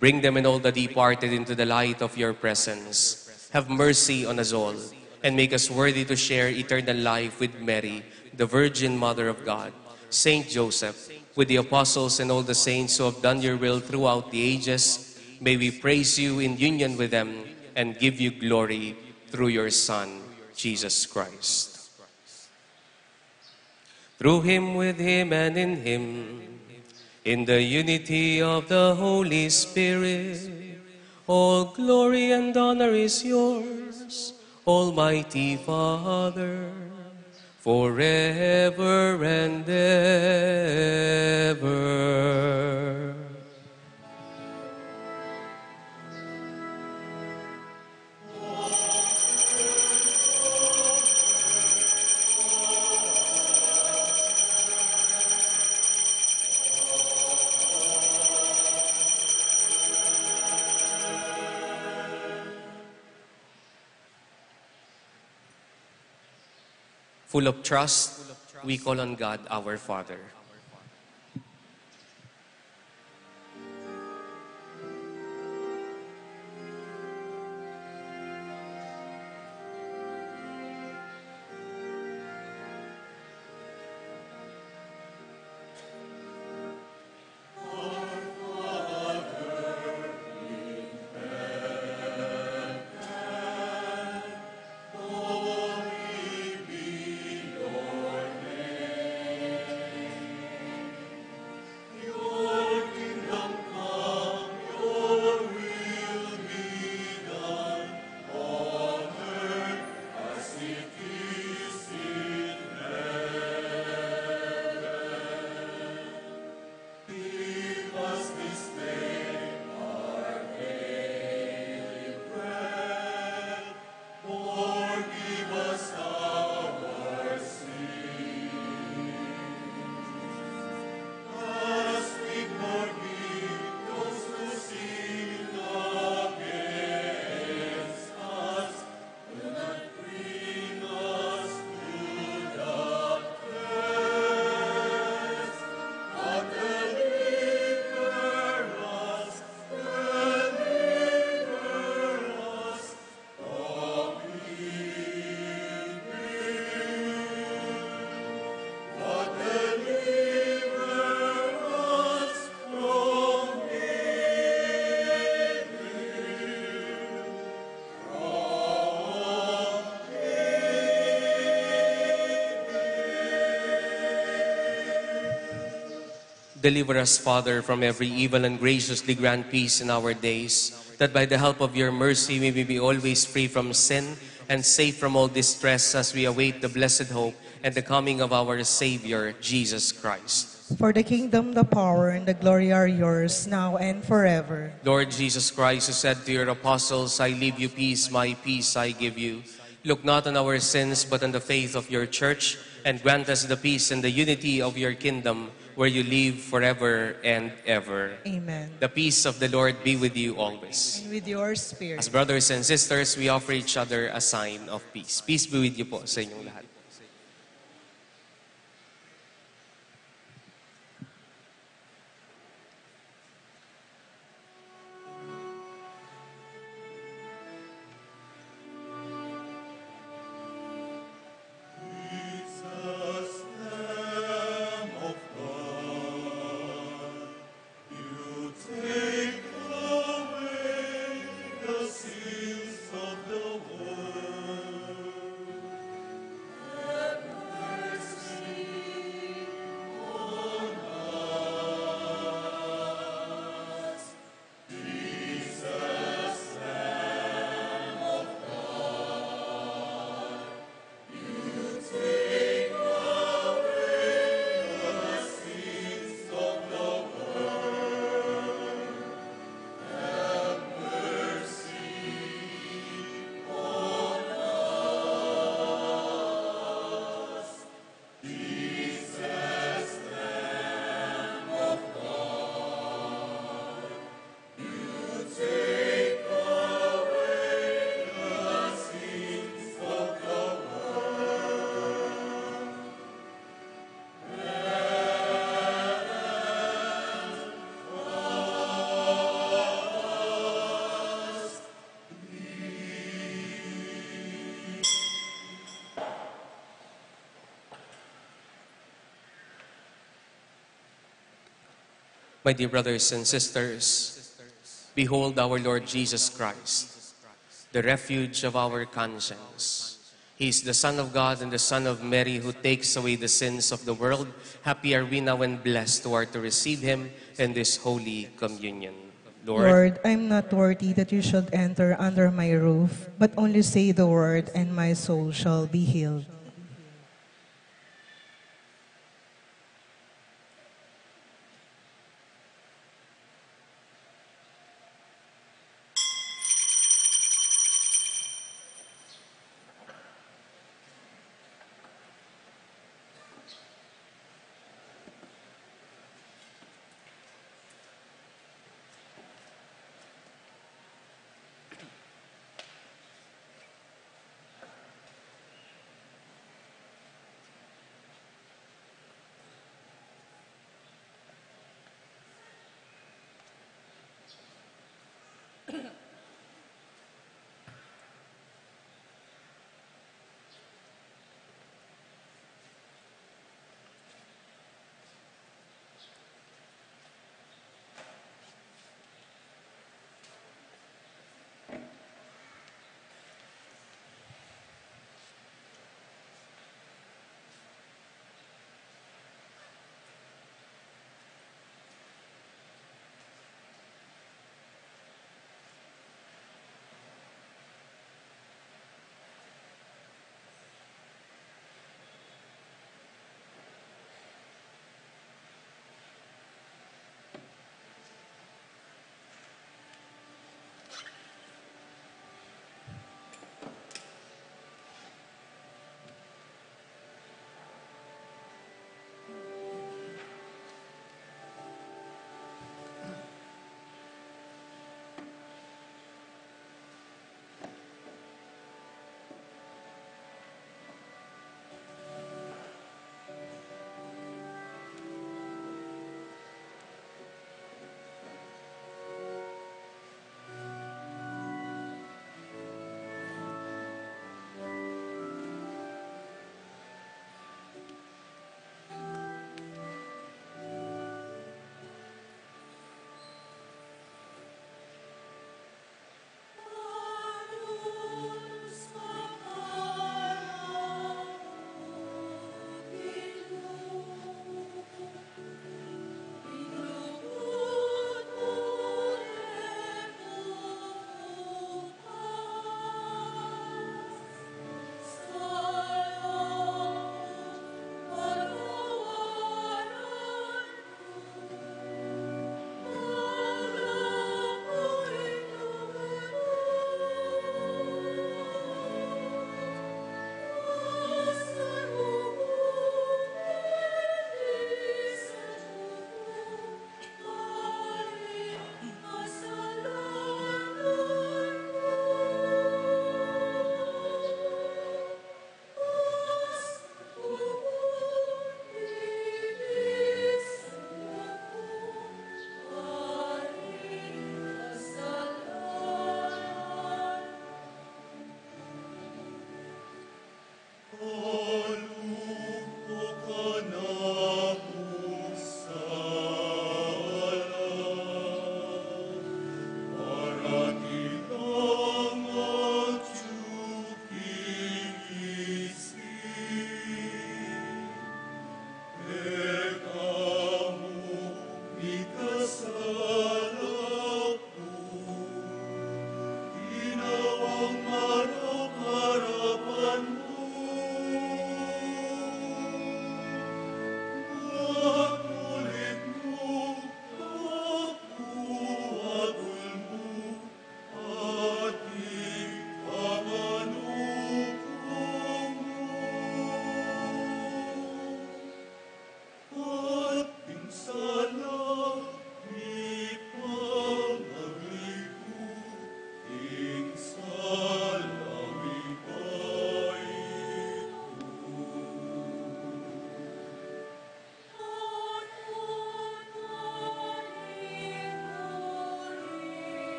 Bring them and all the departed into the light of your presence. Have mercy on us all, and make us worthy to share eternal life with Mary, the Virgin Mother of God, Saint Joseph, with the apostles and all the saints who have done your will throughout the ages. May we praise you in union with them and give you glory through your Son, Jesus Christ. Through him, with him, and in him, in the unity of the Holy Spirit, all glory and honor is yours, Almighty Father, forever and ever. Full of trust, we call on God our Father. Deliver us, Father, from every evil and graciously grant peace in our days, that by the help of your mercy we may be always free from sin and safe from all distress as we await the blessed hope and the coming of our Savior, Jesus Christ. For the kingdom, the power, and the glory are yours, now and forever. Lord Jesus Christ, who said to your apostles, I leave you peace, my peace I give you. Look not on our sins, but on the faith of your church, and grant us the peace and the unity of your kingdom, where you live forever and ever. Amen. The peace of the Lord be with you always. And with your spirit. As brothers and sisters, we offer each other a sign of peace. Peace be with you po sa inyong lahat. My dear brothers and sisters, behold our Lord Jesus Christ, the refuge of our conscience. He is the Son of God and the Son of Mary, who takes away the sins of the world. Happy are we now and blessed who are to receive him in this holy communion. Lord, I'm not worthy that you should enter under my roof, but only say the word and my soul shall be healed.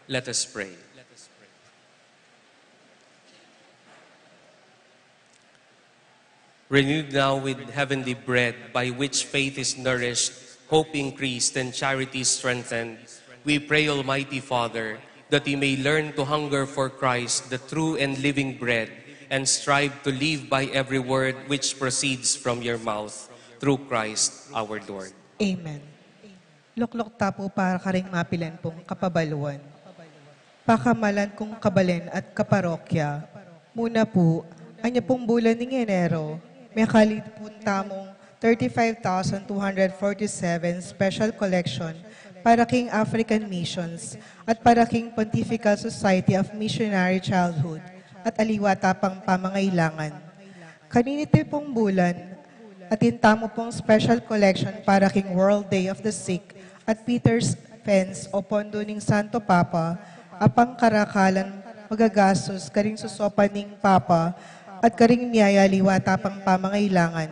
Let us pray. Renewed now with heavenly bread, by which faith is nourished, hope increased, and charity strengthened, we pray, Almighty Father, that we may learn to hunger for Christ, the true and living bread, and strive to live by every word which proceeds from your mouth, through Christ our Lord. Amen. Luklok tapo para karing mapilan pong kapabaluan. Pakamalan kong kabalin at kaparokya. Muna po, anya pong bulan ng Enero, may kalit po tamong 35,247 special collection para King African Missions at para King Pontifical Society of Missionary Childhood at aliwatapang pamangailangan. Kaniniti pong bulan, atintamo pong special collection para King World Day of the Sick at Peter's Fence o Pondo ning Santo Papa, apang karakalan magagastos karing susopaning Papa at karing miyaya liwatapang pamangailangan.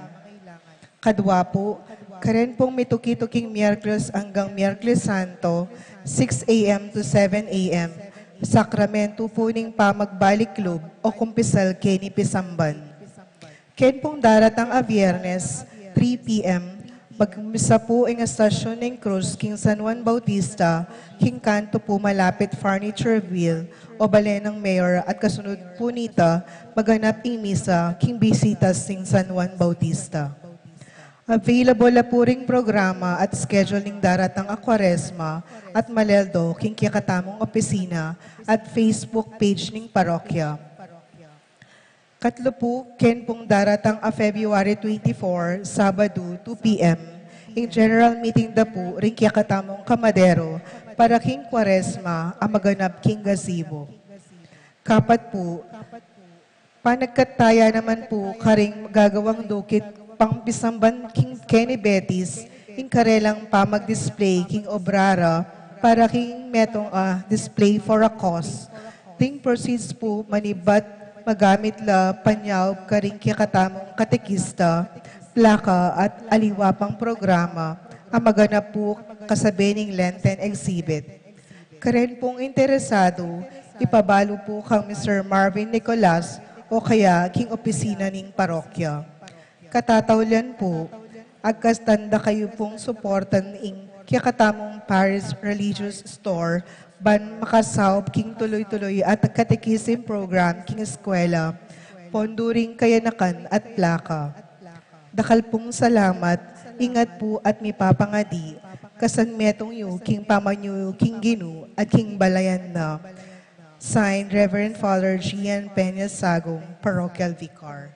Kadwa po, karen pong mituki-tuking Miyerkules hanggang Miyerkules Santo, 6 a.m. to 7 a.m. Sakramento po ning pamagbalik-loob o kumpisal keni Pisamban. Ken pong daratang a Biyernes, 3 p.m. Magmisa po ang estasyon ng Cruz, King San Juan Bautista, King Kanto po malapit Furnitureville o Balen ng Mayor at kasunod po nita, maganap ang misa, King Visitas ng San Juan Bautista. Available na po ring programa at scheduling daratang a Quaresma at Maleldo, King Kikatamong Opisina at Facebook page ng parokya. Katlo po, ken pong daratang a February 24, Sabado, 2 p.m. Ang general meeting da po, rin kiyakatamong Kamadero, para King Quaresma, ang maganap King Gazebo. Kapat po, panagkataya naman po, karing magagawang dukit, pang Pisamban King Kenny Betis, ing karelang pamag-display King Obrara, para King metong display for a cause. Ting proceeds po, manibat, magamit la panyaw karing kikatamong katekista, plaka at aliwapang programa ang maganap po kasabining Lenten exhibit. Karen pong interesado, ipabalo po kang Mr. Marvin Nicolas o kaya King Opisina ning Parokya. Katatawlan po, agkastanda kayo pong suportan ing kikatamong Paris Religious Store ban makasawb King tuloy-tuloy at katekism program King Eskwela, ponduring kayanakan at plaka. Dakal pong salamat, ingat po at mipapangadi, kasan metong yu King Pamanyu, King Ginu at King Balayan na. Signed, Reverend Father Gian Peña Sagong, Parochial Vicar.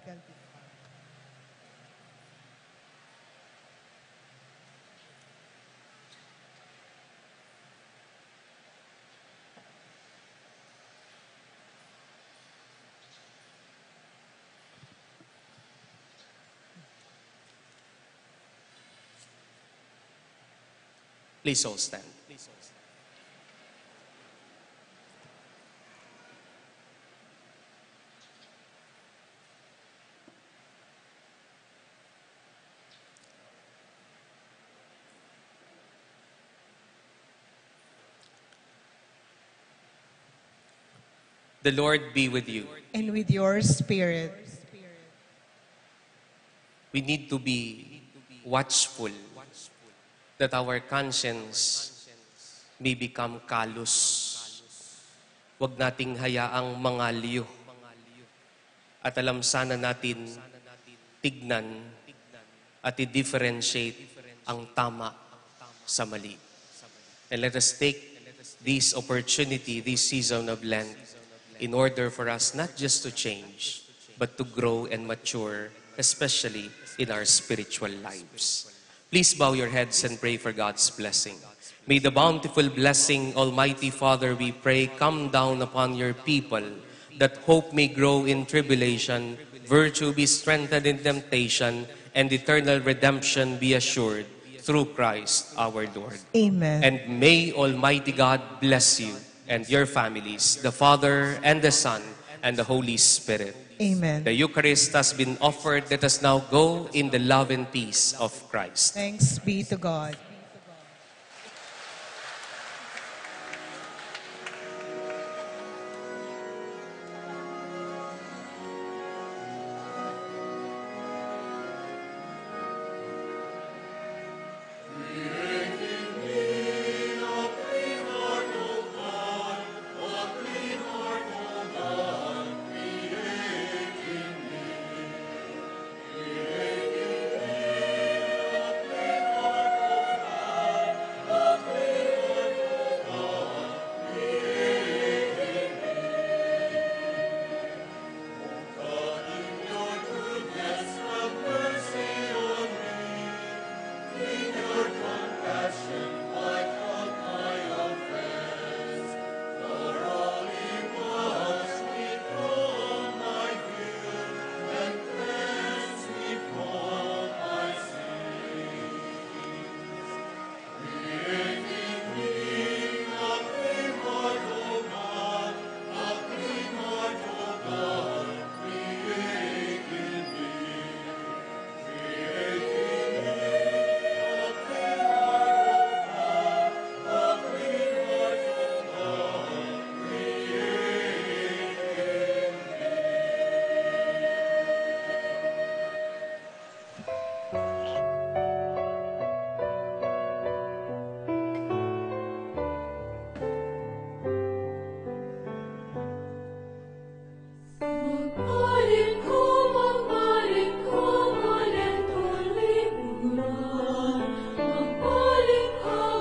Please all stand. The Lord be with you. And with your spirit. We need to be watchful that our conscience may become callous. Huwag nating hayaang mangaliw. At alam sana natin tignan at i-differentiate ang tama sa mali. And let us take this opportunity, this season of Lent, in order for us not just to change, but to grow and mature, especially in our spiritual lives. Please bow your heads and pray for God's blessing. May the bountiful blessing, Almighty Father, we pray, come down upon your people, that hope may grow in tribulation, virtue be strengthened in temptation, and eternal redemption be assured through Christ our Lord. Amen. And may Almighty God bless you and your families, the Father and the Son and the Holy Spirit. Amen. The Eucharist has been offered. Let us now go in the love and peace of Christ. Thanks be to God.